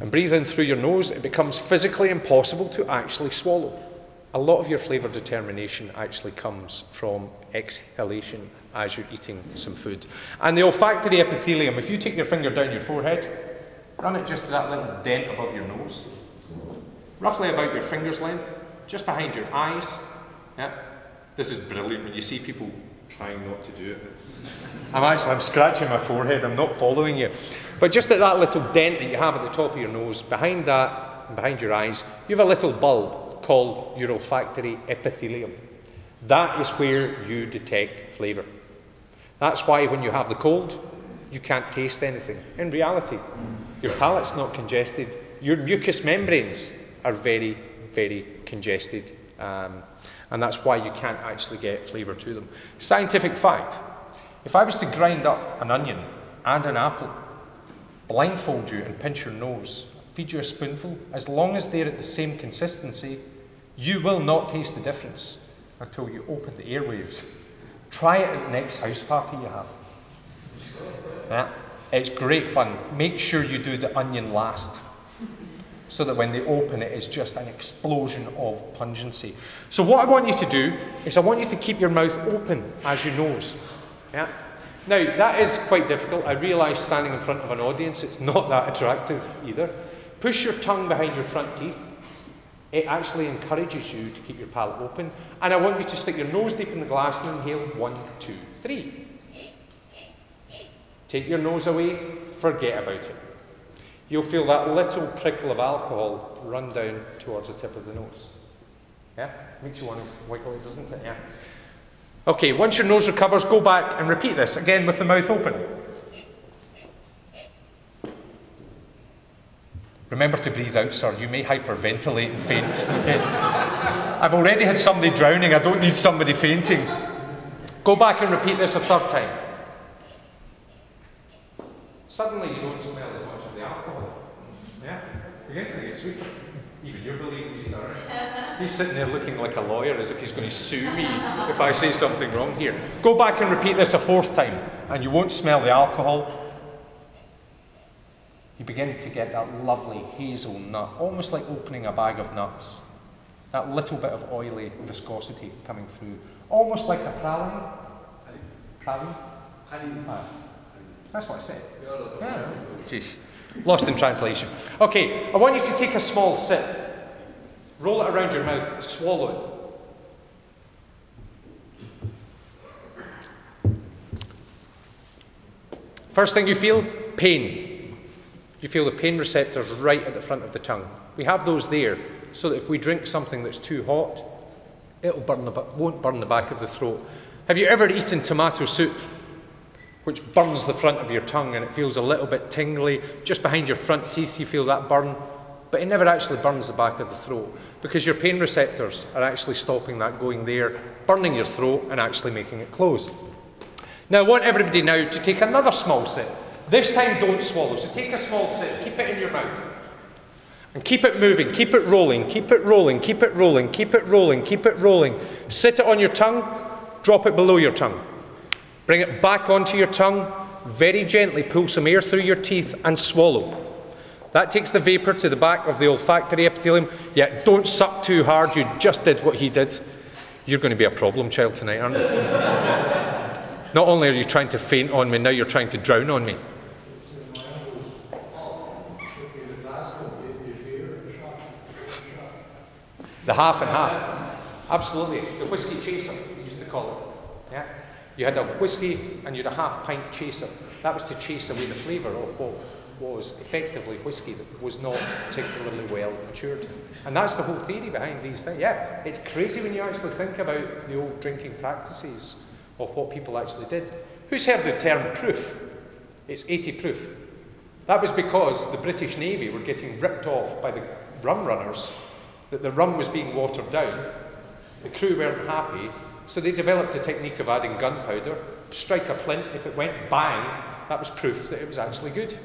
and breathe in through your nose, it becomes physically impossible to actually swallow. A lot of your flavour determination actually comes from exhalation as you're eating some food. And the olfactory epithelium, if you take your finger down your forehead, run it just to that little dent above your nose, roughly about your finger's length, just behind your eyes. Yeah. This is brilliant when you see people trying not to do it. I'm scratching my forehead, I'm not following you. But just at that little dent that you have at the top of your nose, behind that, and behind your eyes, you have a little bulb called your olfactory epithelium. That is where you detect flavour. That's why when you have the cold, you can't taste anything. In reality, your palate's not congested. Your mucous membranes are very, very congested. And that's why you can't actually get flavour to them. Scientific fact, if I was to grind up an onion and an apple, blindfold you and pinch your nose, feed you a spoonful, as long as they're at the same consistency, you will not taste the difference until you open the airwaves. Try it at the next house party you have. Yeah, it's great fun. Make sure you do the onion last, so that when they open it, it's just an explosion of pungency. So what I want you to do is I want you to keep your mouth open as you nose. Yeah. Now, that is quite difficult. I realise standing in front of an audience, it's not that attractive either. Push your tongue behind your front teeth. It actually encourages you to keep your palate open. And I want you to stick your nose deep in the glass and inhale 1, 2, 3. Take your nose away, forget about it. You'll feel that little prickle of alcohol run down towards the tip of the nose. Yeah? Makes you want to wiggle it, doesn't it? Yeah. Okay, once your nose recovers, go back and repeat this, again with the mouth open. Remember to breathe out, sir. You may hyperventilate and faint. Okay? I've already had somebody drowning. I don't need somebody fainting. Go back and repeat this a 3rd time. Suddenly you don't smell as much of the alcohol. Yeah? Begins to get sweeter. Even you're believing me, sir. He's sitting there looking like a lawyer as if he's going to sue me if I say something wrong here. Go back and repeat this a 4th time, and you won't smell the alcohol. You begin to get that lovely hazelnut, almost like opening a bag of nuts. That little bit of oily viscosity coming through. Almost like a praline. Praline? That's what I said. Yeah. Jeez. Lost in translation. Okay, I want you to take a small sip. Roll it around your mouth, swallow First thing you feel, pain. You feel the pain receptors right at the front of the tongue. We have those there so that if we drink something that's too hot, it'll won't burn the back of the throat. Have you ever eaten tomato soup, which burns the front of your tongue and it feels a little bit tingly? Just behind your front teeth you feel that burn, but it never actually burns the back of the throat because your pain receptors are actually stopping that going there, burning your throat and actually making it close. Now I want everybody now to take another small sip. This time don't swallow, so take a small sip, keep it in your mouth. And keep it moving, keep it rolling, keep it rolling, keep it rolling, keep it rolling, keep it rolling. Sit it on your tongue, drop it below your tongue. Bring it back onto your tongue, very gently pull some air through your teeth and swallow. That takes the vapour to the back of the olfactory epithelium. Yet don't suck too hard, you just did what he did. You're going to be a problem child tonight, aren't you? Not only are you trying to faint on me, now you're trying to drown on me. The half and half. Absolutely. The whiskey chaser, we used to call it. Yeah? You had a whiskey and you had a half pint chaser. That was to chase away the flavour of what was effectively whiskey that was not particularly well matured. And that's the whole theory behind these things. Yeah, it's crazy when you actually think about the old drinking practices of what people actually did. Who's heard the term proof? It's 80 proof. That was because the British Navy were getting ripped off by the rum runners, that the rum was being watered down. The crew weren't happy, so they developed a technique of adding gunpowder, strike a flint, if it went bang, that was proof that it was actually good.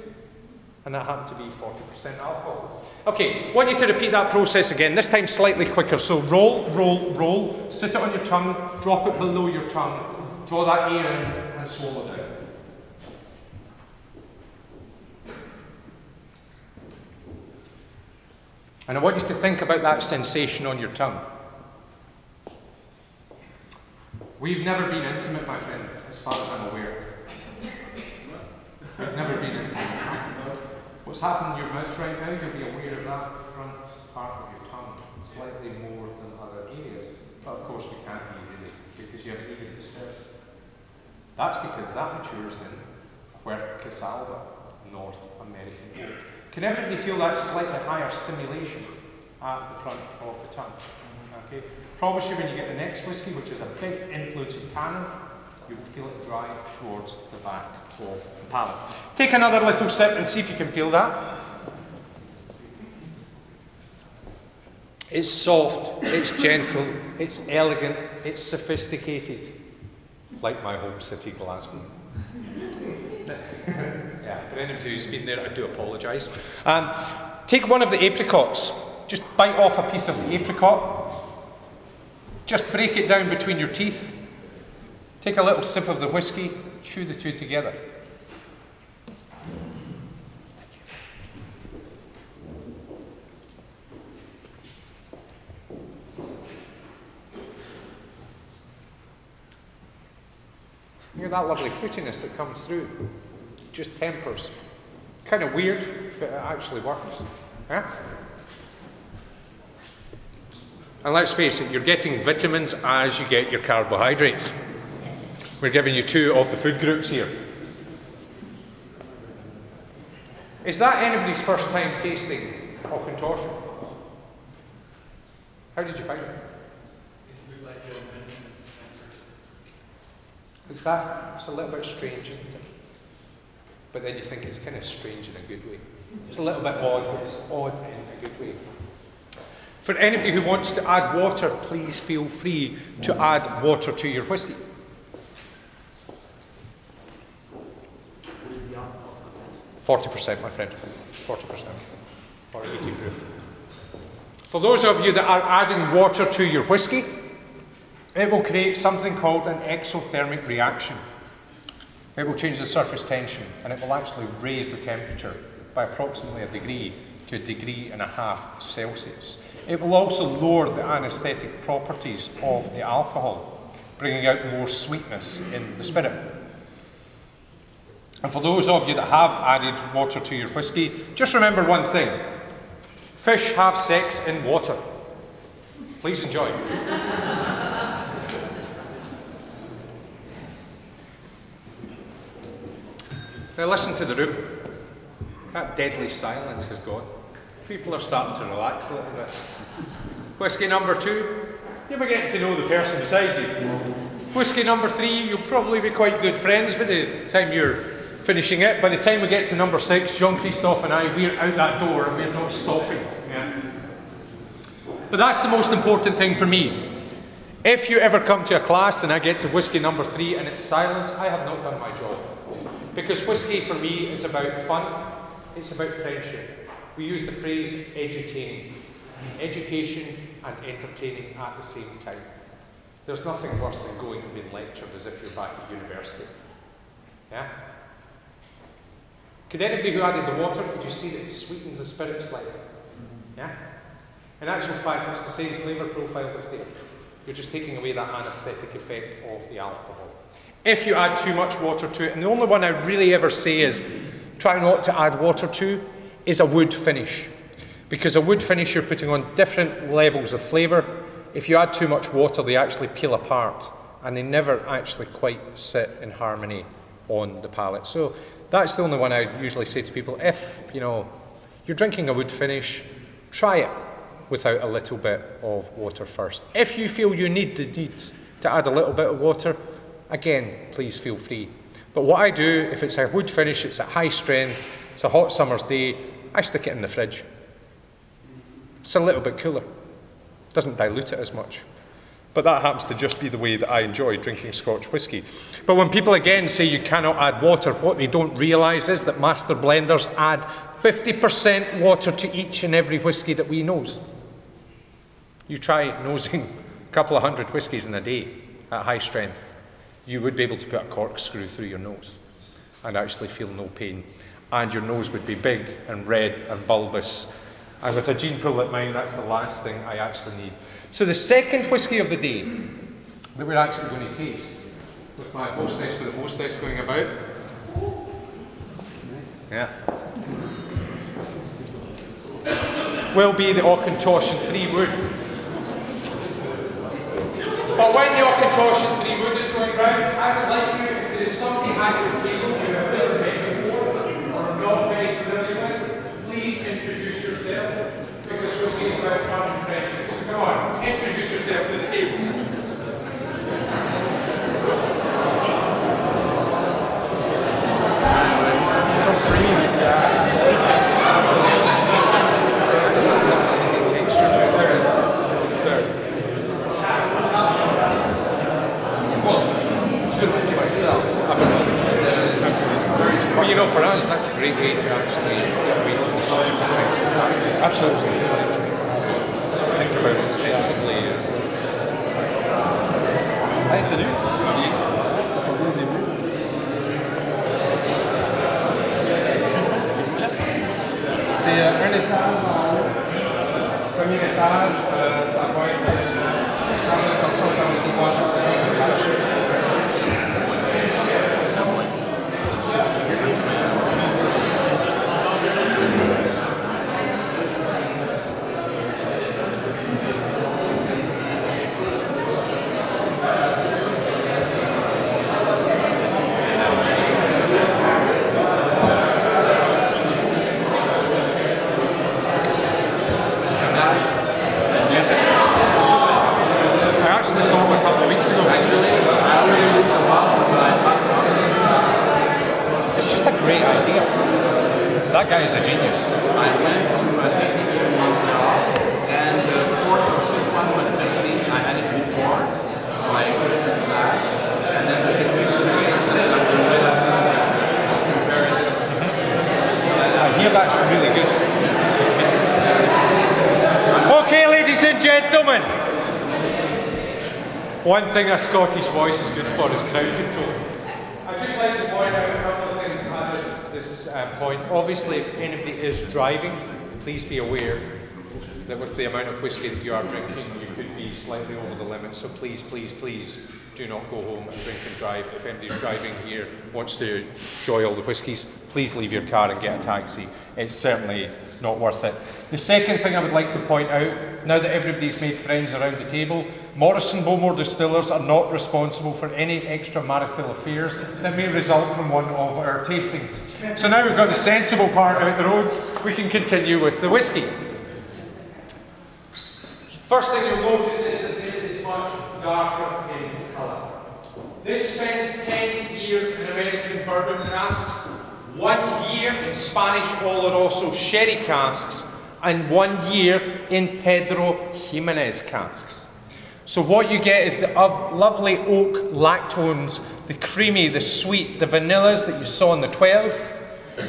And that happened to be 40% alcohol. Okay, want you to repeat that process again, this time slightly quicker. So roll, roll, roll, sit it on your tongue, drop it below your tongue, draw that air in and swallow down. And I want you to think about that sensation on your tongue. We've never been intimate, my friend, as far as I'm aware. We've never been intimate. What's happening in your mouth right now, you'll be aware of that front part of your tongue slightly more than other areas. But of course we can't be really, because you haven't even dispersed. That's because that matures in Huerquesalba, North American oak. Can everybody feel that slightly higher stimulation at the front of the tongue? Okay. Promise you when you get the next whiskey, which is a big influence of tannin, you will feel it dry towards the back of the palate. Take another little sip and see if you can feel that. It's soft, it's gentle, it's elegant, it's sophisticated, like my home city, Glasgow. Yeah, for anybody who's been there, I do apologise. Take one of the apricots. Just bite off a piece of the apricot. Just break it down between your teeth. Take a little sip of the whiskey. Chew the two together. You hear that lovely fruitiness that comes through? Just tempers. Kind of weird, but it actually works. Yeah? And let's face it, you're getting vitamins as you get your carbohydrates. We're giving you two of the food groups here. Is that anybody's first time tasting Auchentoshan? How did you find it? It's a little bit strange, isn't it? But then you think it's kind of strange in a good way. It's a little bit odd, but it's odd in a good way. For anybody who wants to add water, please feel free to add water to your whiskey. What is the alcohol content? 40%, my friend. 40%. Or 80 proof. For those of you that are adding water to your whiskey, it will create something called an exothermic reaction. It will change the surface tension and it will actually raise the temperature by approximately 1 degree to 1.5 degrees Celsius. It will also lower the anaesthetic properties of the alcohol, bringing out more sweetness in the spirit. And for those of you that have added water to your whiskey, just remember one thing. Fish have sex in water. Please enjoy. Now listen to the room. That deadly silence has gone. People are starting to relax a little bit. Whisky number 2, you'll be getting to know the person beside you. Whisky number 3, you'll probably be quite good friends by the time you're finishing it. By the time we get to number 6, Jean-Christophe and I, we're out that door and we're not stopping. Yeah. But that's the most important thing for me. If you ever come to a class and I get to whisky number 3 and it's silence, I have not done my job. Because whisky for me is about fun, it's about friendship. We use the phrase edutaining. Education and entertaining at the same time. There's nothing worse than going and being lectured as if you're back at university. Yeah? Could anybody who added the water, could you see that it sweetens the spirit slightly? Yeah? In actual fact, it's the same flavour profile that's there. You're just taking away that anaesthetic effect of the alcohol. If you add too much water to it, and the only one I really ever say is try not to add water to, is a wood finish. Because a wood finish, you're putting on different levels of flavour. If you add too much water, they actually peel apart, and they never actually quite sit in harmony on the palate. So that's the only one I usually say to people. If, you know, you're drinking a wood finish, try it without a little bit of water first. If you feel you need to add a little bit of water, again, please feel free. But what I do, if it's a wood finish, it's at high strength, it's a hot summer's day, I stick it in the fridge. It's a little bit cooler. Doesn't dilute it as much. But that happens to just be the way that I enjoy drinking Scotch whisky. But when people again say you cannot add water, what they don't realise is that master blenders add 50% water to each and every whisky that we nose. You try nosing a couple of hundred whiskies in a day at high strength, you would be able to put a corkscrew through your nose and actually feel no pain. And your nose would be big and red and bulbous. And with a gene pool like mine, that's the last thing I actually need. So the second whisky of the day that we're actually going to taste, with my hostess with the hostess going about. Yeah. Will be the Auchentoshan 3 wood. But when the Auchentoshan 3 wood is going round, I would like you, if there is somebody at your table you have never met before or not very familiar with, please introduce yourself, because whisky is about fun and friendship. So come on, introduce yourself to the tables. But you know, for us, that's a great way to actually get away from the shit. Absolutely. Think about it sensibly. Salut. C'est un étage en haut. Premier étage, ça va être quand on est sorti au service de bois. That guy is a genius. I went to a tasting in Montreal, and the fourth or fifth one was empty. I had it before, so I put it in the glass, and then I could make the senses that were lit up and compare it. I hear that's really good. Okay, ladies and gentlemen. One thing a Scottish voice is good for is crowd control. I'd just like to point out a couple of things at this point. Obviously, if anybody is driving, please be aware that with the amount of whisky that you are drinking, you could be slightly over the limit. So please, please, please do not go home and drink and drive. If anybody's driving here, wants to enjoy all the whiskies, please leave your car and get a taxi. It's certainly not worth it. The second thing I would like to point out, now that everybody's made friends around the table, Morrison Bowmore distillers are not responsible for any extramarital affairs that may result from one of our tastings. So now we've got the sensible part out the road, we can continue with the whisky. First thing you'll notice is that this is much darker in colour. This spends 10 years in American bourbon casks, 1 year in Spanish Oloroso sherry casks, and 1 year in Pedro Jimenez casks. So what you get is the lovely oak lactones, the creamy, the sweet, the vanillas that you saw in the 12.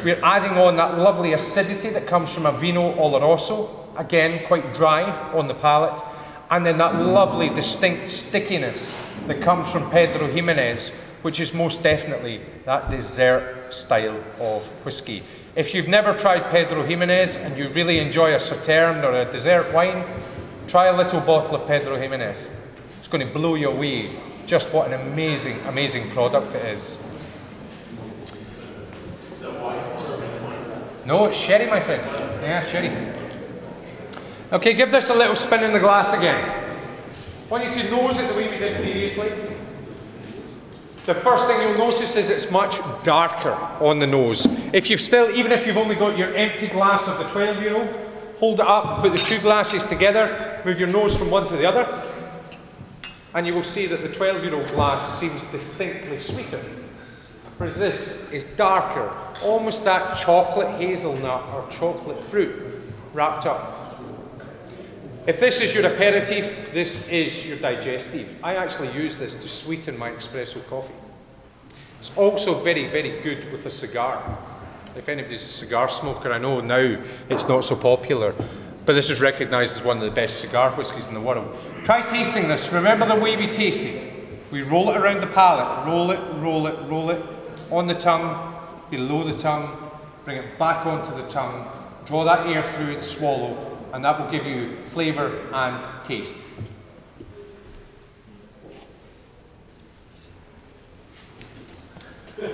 We're adding on that lovely acidity that comes from a Vino Oloroso, again quite dry on the palate, and then that lovely distinct stickiness that comes from Pedro Jimenez, which is most definitely that dessert style of whisky. If you've never tried Pedro Jimenez and you really enjoy a Sauterne or a dessert wine, try a little bottle of Pedro Jimenez. It's going to blow you away just what an amazing, amazing product it is. No, it's sherry, my friend. Yeah, sherry. Okay, give this a little spin in the glass again. I want you to nose it the way we did previously. The first thing you'll notice is it's much darker on the nose. If you've still, even if you've only got your empty glass of the 12-year-old, hold it up, put the two glasses together, move your nose from one to the other, and you will see that the 12-year-old glass seems distinctly sweeter. Whereas this is darker, almost that chocolate hazelnut or chocolate fruit wrapped up. If this is your aperitif, this is your digestive. I actually use this to sweeten my espresso coffee. It's also very, very good with a cigar. If anybody's a cigar smoker, I know now it's not so popular, but this is recognised as one of the best cigar whiskies in the world. Try tasting this. Remember the way we tasted. We roll it around the palate, roll it, roll it, roll it, on the tongue, below the tongue, bring it back onto the tongue, draw that air through and swallow, and that will give you flavour and taste. Can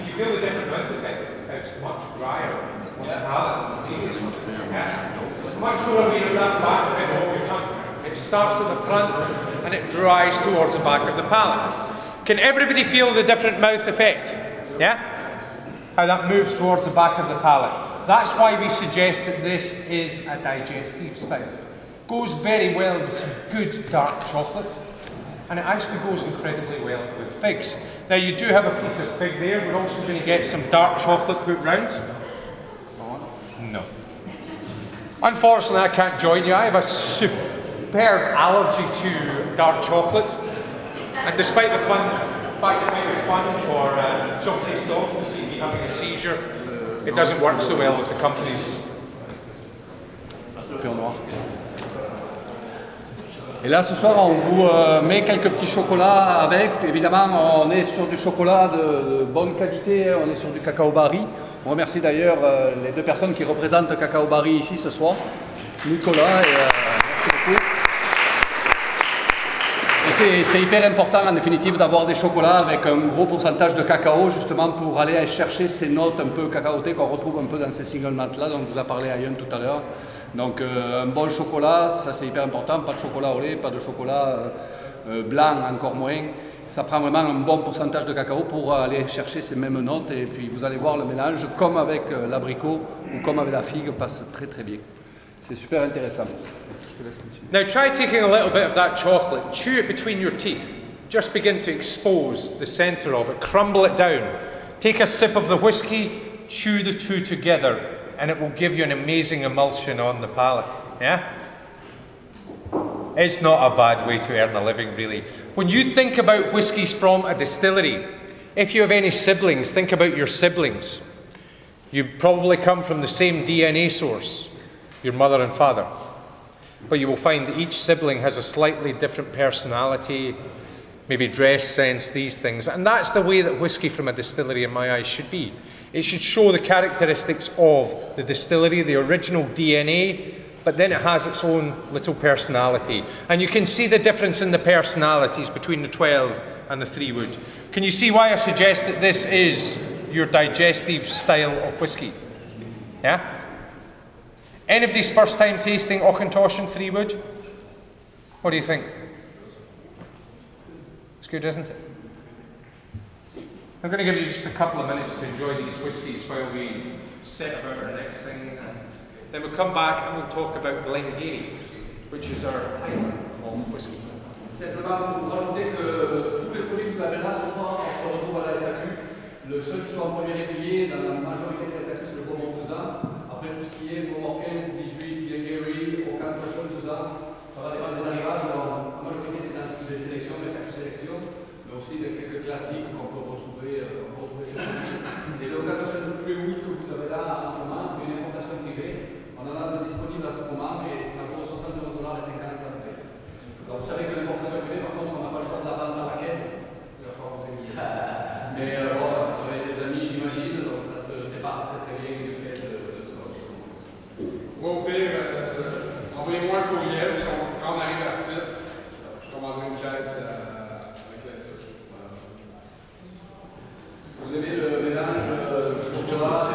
you feel the different mouth effect? It's much drier on the palate than the previous one. Yeah. It's much more when you wrap back a bit over your tongue. It starts at the front and it dries towards the back of the palate. Can everybody feel the different mouth effect? Yeah? How that moves towards the back of the palate. That's why we suggest that this is a digestive style. Goes very well with some good dark chocolate, and it actually goes incredibly well with figs. Now you do have a piece of fig there. We're also going to get some dark chocolate put round. No. Unfortunately, I can't join you. I have a superb allergy to dark chocolate, and despite the fact it might be fun for Jean-Christophe to see me having a seizure, it doesn't work so well with the companies. Et là ce soir on vous met quelques petits chocolats avec. Évidemment on est sur du chocolat de bonne qualité, on est sur du Cacao Barry. On remercie d'ailleurs les deux personnes qui représentent Cacao Barry ici ce soir, Nicolas et merci beaucoup. Et c'est hyper important en définitive d'avoir des chocolats avec un gros pourcentage de cacao justement pour aller chercher ces notes un peu cacaotées qu'on retrouve un peu dans ces single malt là dont vous a parlé Iain tout à l'heure. Donc un bon chocolat, ça c'est hyper important, pas de chocolat au lait, pas de chocolat blanc encore moins. Ça prend vraiment un bon pourcentage de cacao pour aller chercher ces mêmes notes et puis vous allez voir le mélange comme avec l'abricot ou comme avec la figue passe très très bien. C'est super intéressant. Now try taking a little bit of that chocolate, chew it between your teeth, just begin to expose the centre of it, crumble it down, take a sip of the whisky, chew the two together, and it will give you an amazing emulsion on the palate, yeah? It's not a bad way to earn a living, really. When you think about whiskies from a distillery, if you have any siblings, think about your siblings. You probably come from the same DNA source, your mother and father. But you will find that each sibling has a slightly different personality, maybe dress sense, these things. And that's the way that whisky from a distillery, in my eyes, should be. It should show the characteristics of the distillery, the original DNA, but then it has its own little personality. And you can see the difference in the personalities between the 12 and the 3 wood. Can you see why I suggest that this is your digestive style of whisky? Yeah? Anybody's first time tasting Auchentoshan 3 wood? What do you think? It's good, isn't it? I'm going to give you just a couple of minutes to enjoy these whiskies while we set about our next thing. And then we'll come back and we'll talk about Glen, which is our Highland of whisky. Simplement pour rajouter que tous les produits que vous avez là ce soir, on se retrouve à la SAQ. Le seul qui soit en produit régulier dans la majorité des SAQ, c'est le Beaumont 12 ans. Après tout ce qui est Beaumont 15, 18, Glen, Auchentoshan 12 ans, ça va dépendre des arrivages. Alors, la majorité c'est dans le style des sélections, des SAQ sélections, mais aussi de quelques classiques qu'on peut retrouver ces produits. Et le Auchentoshan Fluid que vous avez là en ce moment, c'est une importation privée. On en a de disponible à ce moment et ça vaut $71,50 €. Donc vous savez que l'importation privée, par contre, on n'a pas le choix de la vendre à la caisse. Il va falloir vous aiguiller ça. Mais bon, vous avez des amis, j'imagine, donc ça se sépare très bien duquel de ce qu'on fait. Moi, au pire, envoyez-moi un courriel, quand on arrive à 6, je commanderai une caisse avec la SAQ. Vous avez le mélange chocolat,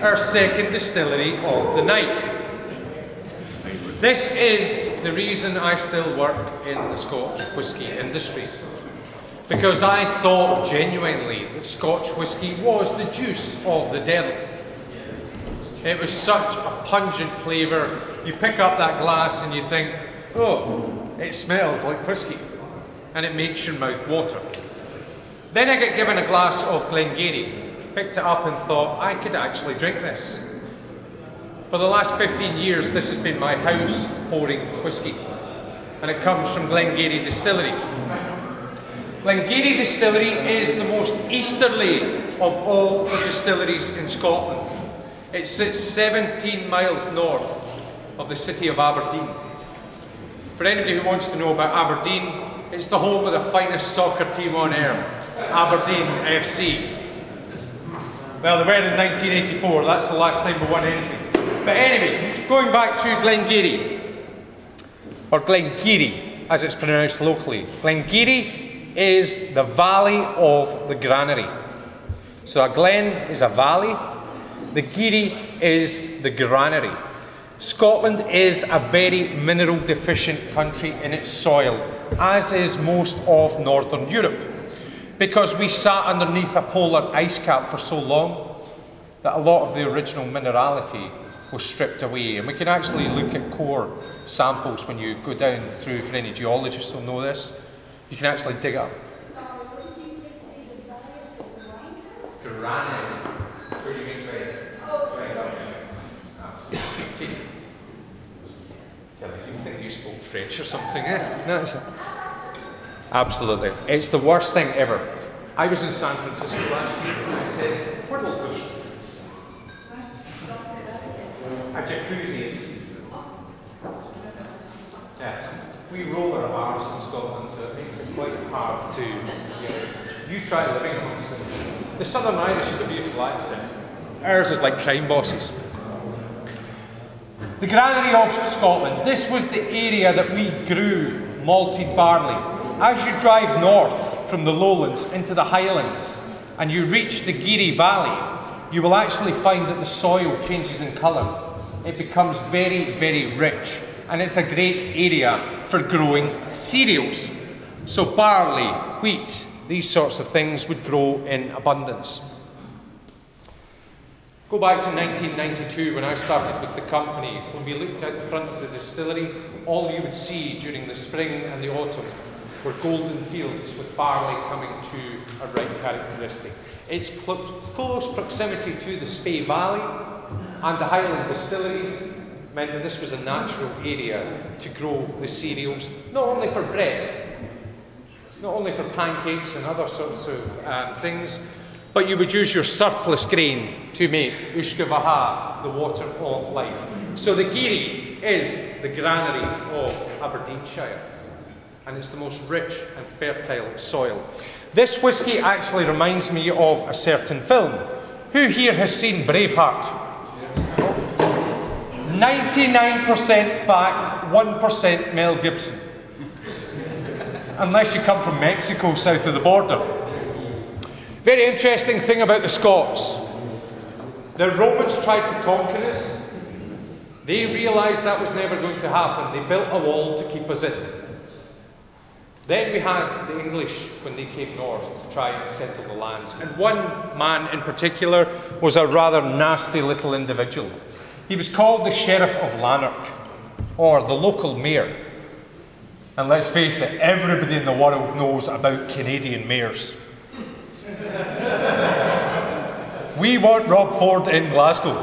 our second distillery of the night. This is the reason I still work in the Scotch whisky industry. Because I thought genuinely that Scotch whisky was the juice of the devil. It was such a pungent flavour. You pick up that glass and you think, oh, it smells like whisky. And it makes your mouth water. Then I got given a glass of Glengarry, picked it up and thought, I could actually drink this. For the last 15 years, this has been my house pouring whisky. And it comes from Glengarry Distillery. Glengarry Distillery is the most easterly of all the distilleries in Scotland. It sits 17 miles north of the city of Aberdeen. For anybody who wants to know about Aberdeen, it's the home of the finest soccer team on earth, Aberdeen FC. Well, they were in 1984, that's the last time we won anything. But anyway, going back to Glengarry, or Glengarry as it's pronounced locally. Glengarry is the valley of the granary. So a glen is a valley, the Garry is the granary. Scotland is a very mineral deficient country in its soil, as is most of Northern Europe, because we sat underneath a polar ice cap for so long that a lot of the original minerality was stripped away. And we can actually look at core samples when you go down through, for any geologists will know this, you can actually dig up. Sorry, what did you say the valley of the wine? Granary. Where do you make bread? Oh, Tell me, you think you spoke French or something, eh? No, it's absolutely. It's the worst thing ever. I was in San Francisco last year and I said, Whirlpool. A jacuzzi is. Yeah. We roll our R's in Scotland, so it makes it quite hard to you try living amongst them. The Southern Irish is a beautiful accent. Ours is like crime bosses. The granary of Scotland. This was the area that we grew malted barley. As you drive north from the lowlands into the highlands and you reach the Garry Valley, you will actually find that the soil changes in colour. It becomes very, very rich, and it's a great area for growing cereals. So barley, wheat, these sorts of things would grow in abundance. Go back to 1992 when I started with the company. When we looked out the front of the distillery, all you would see during the spring and the autumn were golden fields with barley coming to a ripe characteristic. Its close proximity to the Spey Valley and the Highland distilleries meant that this was a natural area to grow the cereals, not only for bread, not only for pancakes and other sorts of things, but you would use your surplus grain to make Uisce Vaha, the water of life. So the Garry is the granary of Aberdeenshire, and it's the most rich and fertile soil. This whisky actually reminds me of a certain film. Who here has seen Braveheart? 99% fact, 1% Mel Gibson. Unless you come from Mexico, south of the border. Very interesting thing about the Scots. The Romans tried to conquer us. They realised that was never going to happen. They built a wall to keep us in. Then we had the English when they came north to try and settle the lands. And one man in particular was a rather nasty little individual. He was called the Sheriff of Lanark, or the local mayor. And let's face it, everybody in the world knows about Canadian mayors. We want Rob Ford in Glasgow.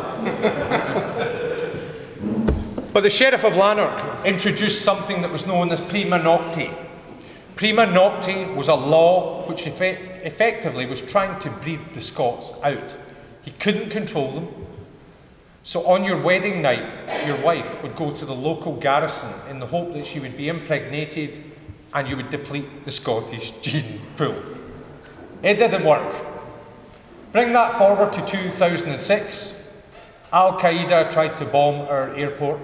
But the Sheriff of Lanark introduced something that was known as prima nocte. Prima nocte was a law which effectively was trying to breed the Scots out. He couldn't control them. So on your wedding night, your wife would go to the local garrison in the hope that she would be impregnated and you would deplete the Scottish gene pool. It didn't work. Bring that forward to 2006. Al-Qaeda tried to bomb our airport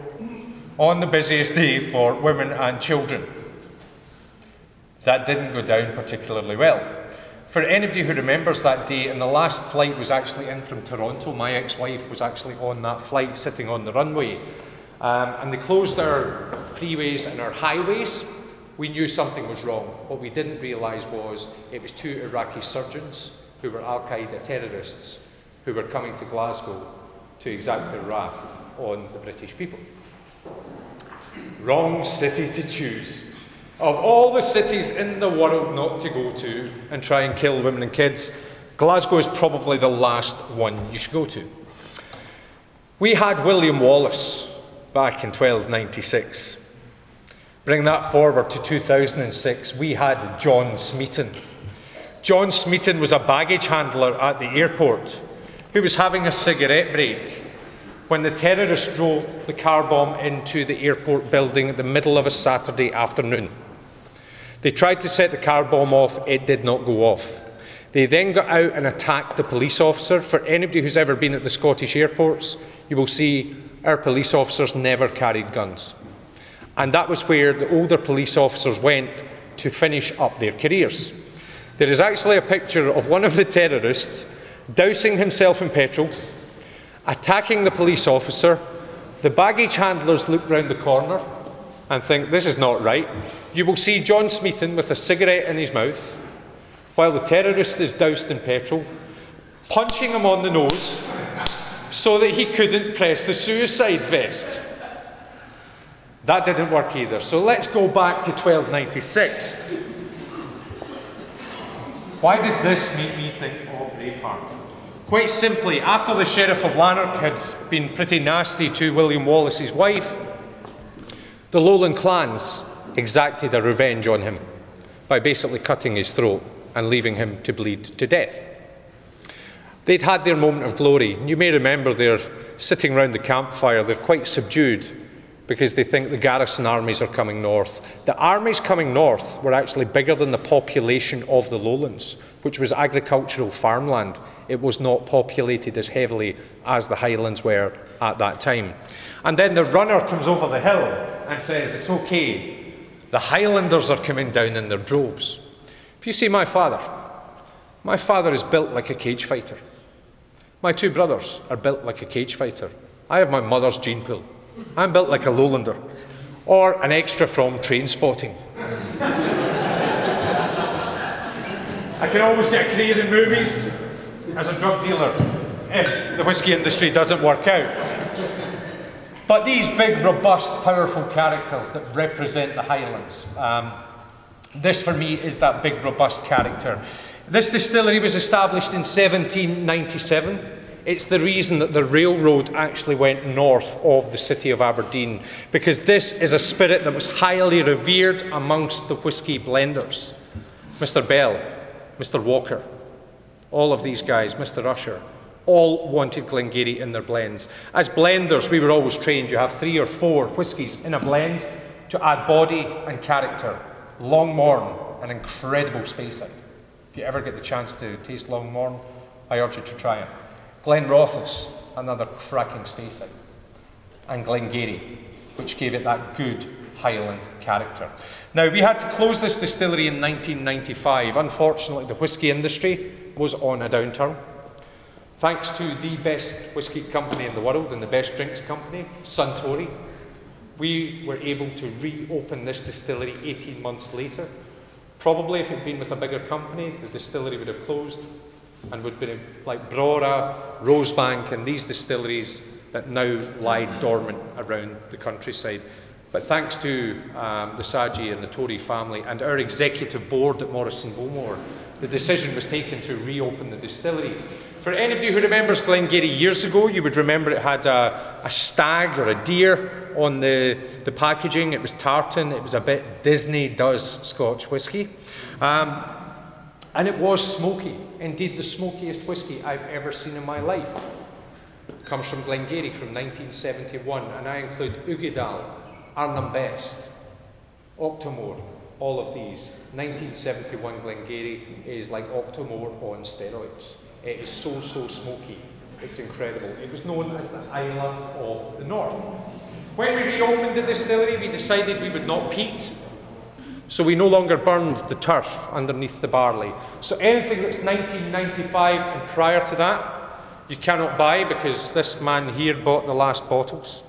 on the busiest day for women and children. That didn't go down particularly well. For anybody who remembers that day, and the last flight was actually in from Toronto, my ex-wife was actually on that flight sitting on the runway. And they closed our freeways and our highways. We knew something was wrong. What we didn't realise was it was 2 Iraqi surgeons who were Al-Qaeda terrorists who were coming to Glasgow to exact their wrath on the British people. Wrong city to choose. Of all the cities in the world not to go to and try and kill women and kids, Glasgow is probably the last one you should go to. We had William Wallace back in 1296. Bring that forward to 2006, we had John Smeaton. John Smeaton was a baggage handler at the airport who was having a cigarette break when the terrorists drove the car bomb into the airport building at the middle of a Saturday afternoon. They tried to set the car bomb off, it did not go off. They then got out and attacked the police officer. For anybody who's ever been at the Scottish airports, you will see our police officers never carried guns. And that was where the older police officers went to finish up their careers. There is actually a picture of one of the terrorists dousing himself in petrol, attacking the police officer. The baggage handlers look round the corner and think, this is not right. You will see John Smeaton with a cigarette in his mouth, while the terrorist is doused in petrol, punching him on the nose so that he couldn't press the suicide vest. That didn't work either. So let's go back to 1296. Why does this make me think of Braveheart? Quite simply, after the Sheriff of Lanark had been pretty nasty to William Wallace's wife, the Lowland clans exacted a revenge on him by basically cutting his throat and leaving him to bleed to death. They'd had their moment of glory. You may remember they're sitting round the campfire, they're quite subdued because they think the garrison armies are coming north. The armies coming north were actually bigger than the population of the lowlands, which was agricultural farmland. It was not populated as heavily as the highlands were at that time. And then the runner comes over the hill and says, it's okay, the Highlanders are coming down in their droves. If you see my father is built like a cage fighter. My 2 brothers are built like a cage fighter. I have my mother's gene pool. I'm built like a lowlander, or an extra from Train Spotting. I can always get a career in movies as a drug dealer if the whisky industry doesn't work out. But these big, robust, powerful characters that represent the Highlands, this for me is that big, robust character. This distillery was established in 1797. It's the reason that the railroad actually went north of the city of Aberdeen, because this is a spirit that was highly revered amongst the whisky blenders. Mr. Bell, Mr. Walker, all of these guys, Mr. Usher, all wanted Glengarry in their blends. As blenders, we were always trained, you have 3 or 4 whiskies in a blend to add body and character. Longmorn, an incredible Speyside. If you ever get the chance to taste Longmorn, I urge you to try it. Glenrothes, another cracking Speyside. And Glengarry, which gave it that good Highland character. Now, we had to close this distillery in 1995. Unfortunately, the whisky industry was on a downturn. Thanks to the best whisky company in the world and the best drinks company, Suntory, we were able to reopen this distillery 18 months later. Probably if it had been with a bigger company, the distillery would have closed and would be like Brora, Rosebank and these distilleries that now lie dormant around the countryside. But thanks to the Saji and the Tory family and our executive board at Morrison Bowmore, the decision was taken to reopen the distillery. For anybody who remembers Glengarry years ago, you would remember it had a stag or a deer on the packaging. It was tartan, it was a bit Disney does Scotch whisky. And it was smoky, indeed the smokiest whisky I've ever seen in my life. It comes from Glengarry from 1971, and I include Ugadal, Arnhem Best, Octomore, all of these. 1971 Glengarry is like Octomore on steroids. It is so, so smoky. It's incredible. It was known as the Island of the North. When we reopened the distillery, we decided we would not peat. So we no longer burned the turf underneath the barley. So anything that's 1995 and prior to that, you cannot buy, because this man here bought the last bottles.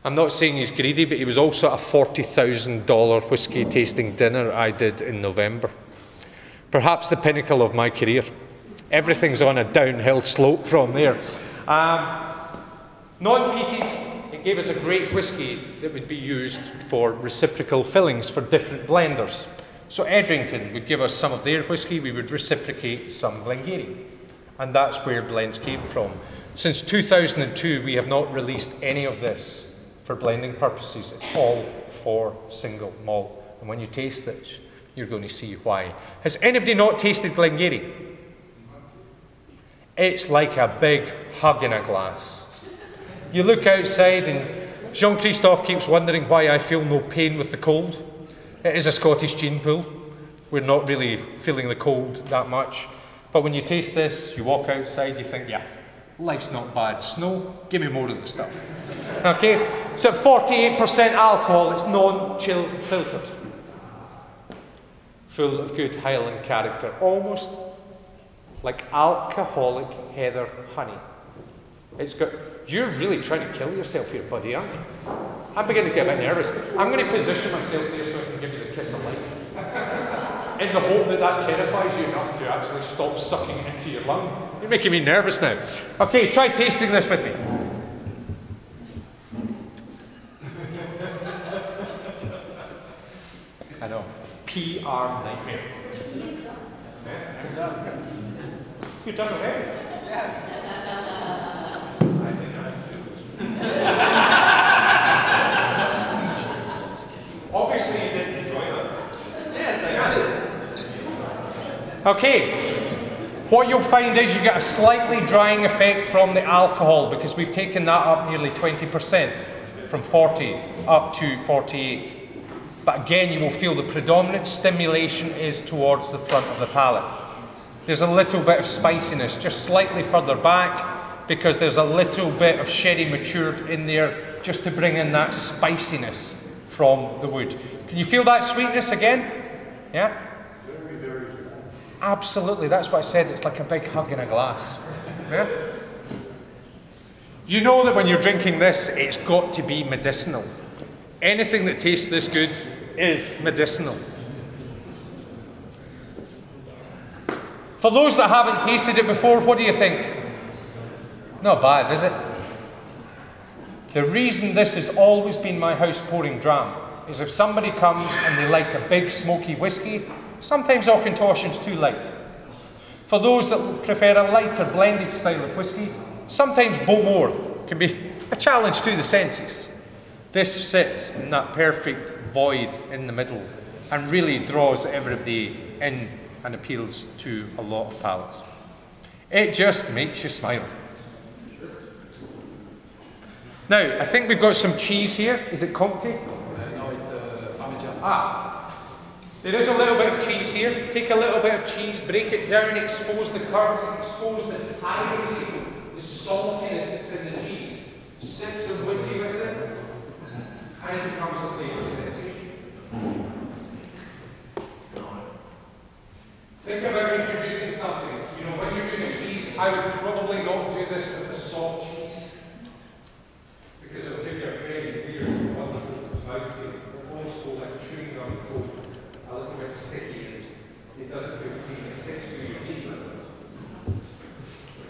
I'm not saying he's greedy, but he was also at a $40,000 whiskey tasting dinner I did in November. Perhaps the pinnacle of my career. Everything's on a downhill slope from there. Non-peated, it gave us a great whiskey that would be used for reciprocal fillings for different blenders. So Edrington would give us some of their whiskey, we would reciprocate some Glengarry. And that's where blends came from. Since 2002, we have not released any of this for blending purposes. It's all for single malt. And when you taste it, you're going to see why. Has anybody not tasted Glengarry? It's like a big hug in a glass. You look outside and Jean-Christophe keeps wondering why I feel no pain with the cold. It is a Scottish gene pool. We're not really feeling the cold that much. But when you taste this, you walk outside, you think, yeah, life's not bad. Snow, give me more of the stuff. Okay, so 48% alcohol, it's non-chill filtered. Full of good Highland character, almost like alcoholic heather honey. It's got, you're really trying to kill yourself here, buddy, aren't you? I'm beginning to get a bit nervous. I'm going to position myself there so I can give you the kiss of life. In the hope that that terrifies you enough to actually stop sucking it into your lung. You're making me nervous now. Okay, try tasting this with me. I know. PR nightmare. You've done already? Yeah. I think I should. Obviously you didn't enjoy that. Yes, I did. Okay. What you'll find is you get a slightly drying effect from the alcohol, because we've taken that up nearly 20%, from 40 up to 48. But again, you will feel the predominant stimulation is towards the front of the palate. There's a little bit of spiciness just slightly further back, because there's a little bit of sherry matured in there just to bring in that spiciness from the wood. Can you feel that sweetness again? Yeah? Very, very good. Absolutely, that's what I said, it's like a big hug in a glass. Yeah? You know that when you're drinking this, it's got to be medicinal. Anything that tastes this good is medicinal. For those that haven't tasted it before, what do you think? Not bad, is it? The reason this has always been my house pouring dram is if somebody comes and they like a big smoky whiskey, sometimes Auchentoshan's too light. For those that prefer a lighter blended style of whiskey, sometimes Bowmore can be a challenge to the senses. This sits in that perfect void in the middle and really draws everybody in and appeals to a lot of palates. It just makes you smile. Now, I think we've got some cheese here. Is it Comté? No, it's Parmesan. Ah, there is a little bit of cheese here. Take a little bit of cheese, break it down, expose the curds, expose the tangy, the saltiness that's in the cheese. Sip some whiskey with it, and it becomes a flavour sensation. Think about introducing something. You know, when you're doing a cheese, I would probably not do this with a soft cheese, because it'll give you a very weird, wonderful mouthfeel. Almost go like chewing gum coat, a little bit sticky, and it doesn't feel clean, it sticks to your teeth.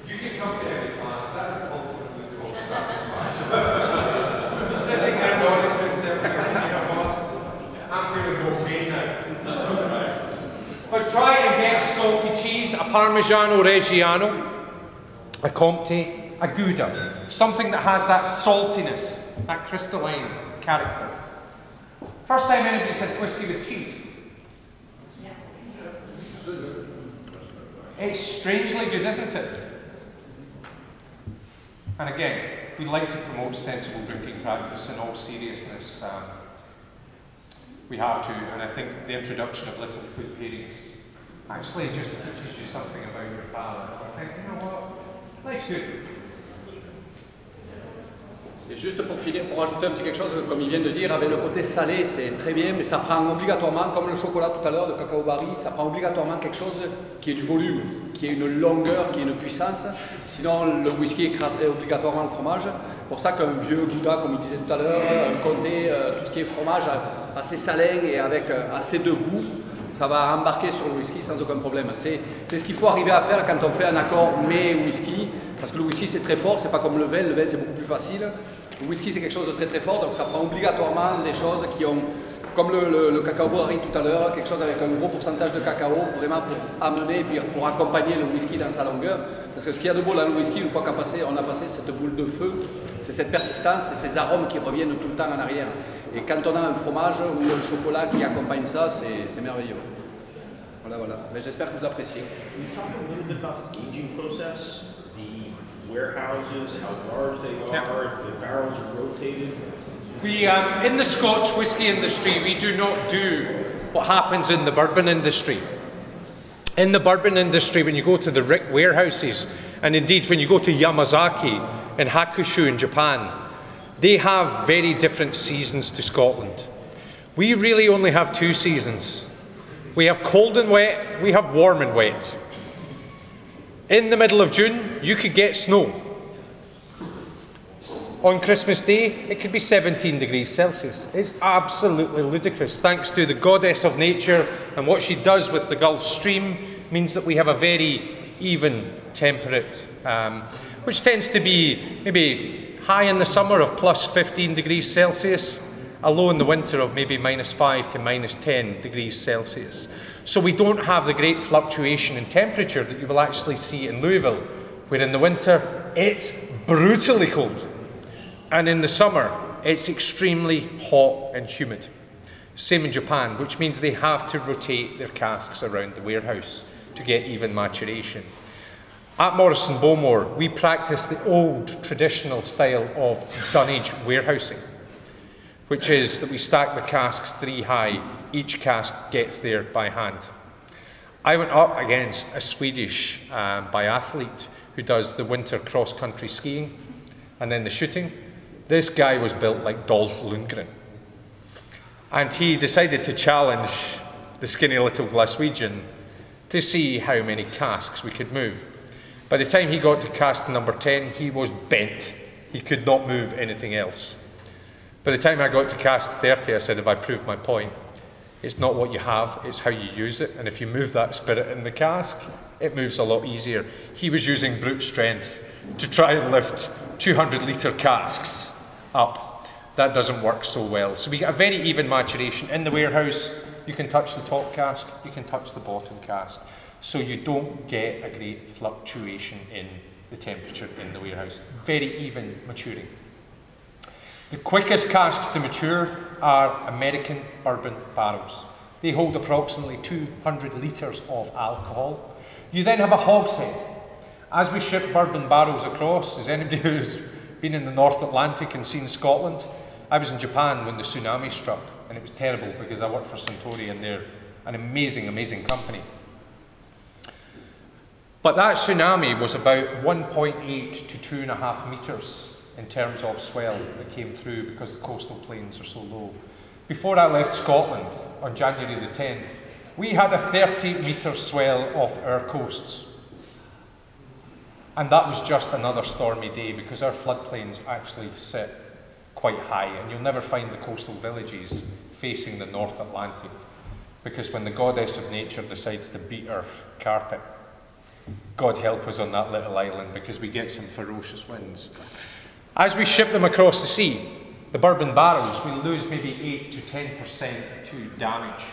You can come to every class, that is ultimately called satisfaction. Sitting there nodding to himself, thinking, you know what, I'm feeling no pain now. But try and get a salty cheese, a Parmigiano Reggiano, a Comté, a Gouda, something that has that saltiness, that crystalline character. First time anybody's had whiskey with cheese? Yeah. It's strangely good, isn't it? And again, we like to promote sensible drinking practice in all seriousness. We have to, and I think the introduction of little food pairings actually just teaches you something about your palate. I think, you know what, life's good. Et juste pour finir, pour ajouter un petit quelque chose, comme il vient de dire, avec le côté salé, c'est très bien, mais ça prend obligatoirement, comme le chocolat tout à l'heure de Cacao Barry, ça prend obligatoirement quelque chose qui ait du volume, qui ait une longueur, qui ait une puissance. Sinon, le whisky écraserait obligatoirement le fromage. Pour ça qu'un vieux gouda, comme il disait tout à l'heure, un comté, tout ce qui est fromage assez salin et avec assez de goût, ça va embarquer sur le whisky sans aucun problème. C'est ce qu'il faut arriver à faire quand on fait un accord mets-whisky, parce que le whisky c'est très fort, c'est pas comme le vin c'est beaucoup plus facile. Le whisky c'est quelque chose de très très fort, donc ça prend obligatoirement des choses qui ont, comme le Cacao Barry tout à l'heure, quelque chose avec un gros pourcentage de cacao, vraiment pour amener et puis pour accompagner le whisky dans sa longueur. Parce que ce qu'il y a de beau dans le whisky, une fois qu'on a passé cette boule de feu, c'est cette persistance, c'est ces arômes qui reviennent tout le temps en arrière. Et quand on a un fromage ou un chocolat qui accompagne ça, c'est merveilleux. Voilà, voilà. Mais j'espère que vous appréciez. Can you talk a little bit about the aging process, the warehouses, how large they are, if the barrels are rotated? We, in the Scotch whisky industry, we do not do what happens in the bourbon industry. In the bourbon industry, when you go to the rick warehouses, and indeed when you go to Yamazaki and Hakushu in Japan, they have very different seasons to Scotland. We really only have 2 seasons. We have cold and wet, we have warm and wet. In the middle of June, you could get snow. On Christmas Day, it could be 17 degrees Celsius. It's absolutely ludicrous. Thanks to the goddess of nature and what she does with the Gulf Stream means that we have a very even temperate, which tends to be maybe high in the summer of plus 15 degrees Celsius, a low in the winter of maybe -5 to -10 degrees Celsius. So we don't have the great fluctuation in temperature that you will actually see in Louisville, where in the winter it's brutally cold. And in the summer, it's extremely hot and humid. Same in Japan, which means they have to rotate their casks around the warehouse to get even maturation. At Morrison Bowmore, we practice the old traditional style of dunnage warehousing, which is that we stack the casks 3 high, each cask gets there by hand. I went up against a Swedish biathlete who does the winter cross-country skiing and then the shooting. This guy was built like Dolph Lundgren. And he decided to challenge the skinny little Glaswegian to see how many casks we could move. By the time he got to cask number 10, he was bent. He could not move anything else. By the time I got to cask 30, I said, have I proved my point? It's not what you have, it's how you use it. And if you move that spirit in the cask, it moves a lot easier. He was using brute strength to try and lift 200-litre casks up. That doesn't work so well. So we get a very even maturation. In the warehouse, you can touch the top cask, you can touch the bottom cask. So you don't get a great fluctuation in the temperature in the warehouse. Very even maturing. The quickest casks to mature are American bourbon barrels. They hold approximately 200 litres of alcohol. You then have a hogshead. As we ship bourbon barrels across, as anybody who's been in the North Atlantic and seen Scotland, I was in Japan when the tsunami struck, and it was terrible because I worked for Suntory and they're an amazing, amazing company. But that tsunami was about 1.8 to 2.5 metres in terms of swell that came through because the coastal plains are so low. Before I left Scotland on January the 10th, we had a 30-metre swell off our coasts. And that was just another stormy day because our floodplains actually sit quite high, and you'll never find the coastal villages facing the North Atlantic, because when the goddess of nature decides to beat her carpet, God help us on that little island, because we get some ferocious winds. As we ship them across the sea, the bourbon barrels, we lose maybe 8 to 10% to damage.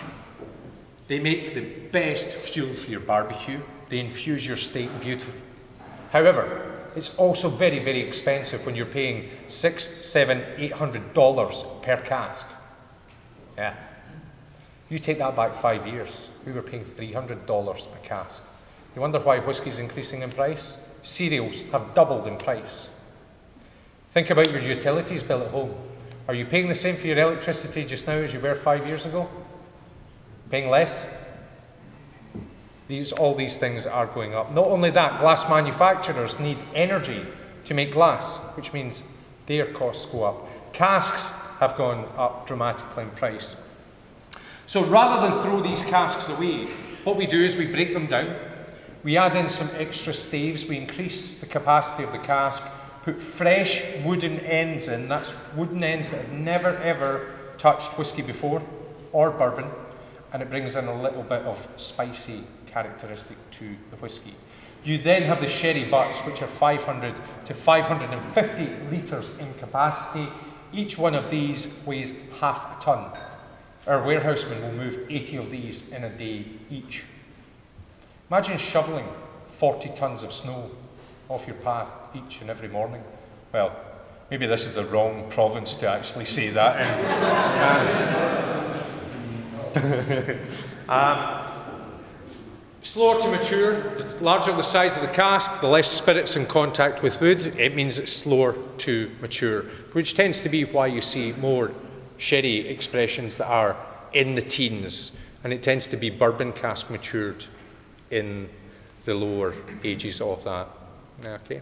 They make the best fuel for your barbecue. They infuse your steak beautifully. However, it's also very, very expensive when you're paying $600, $700, $800 per cask. Yeah. You take that back 5 years, we were paying $300 a cask. You wonder why whiskey's increasing in price? Cereals have doubled in price. Think about your utilities bill at home. Are you paying the same for your electricity just now as you were 5 years ago? Paying less? All these things are going up. Not only that, glass manufacturers need energy to make glass, which means their costs go up. Casks have gone up dramatically in price. So rather than throw these casks away, what we do is we break them down. We add in some extra staves, we increase the capacity of the cask, put fresh wooden ends in. That's wooden ends that have never ever touched whiskey before, or bourbon, and it brings in a little bit of spicy characteristic to the whiskey. You then have the sherry butts, which are 500 to 550 litres in capacity. Each one of these weighs half a tonne. Our warehousemen will move 80 of these in a day each. Imagine shoveling 40 tonnes of snow off your path each and every morning. Well, maybe this is the wrong province to actually say that in. Slower to mature, the larger the size of the cask, the less spirits in contact with wood, it means it's slower to mature, which tends to be why you see more sherry expressions that are in the teens, and it tends to be bourbon cask matured in the lower ages of that. Okay.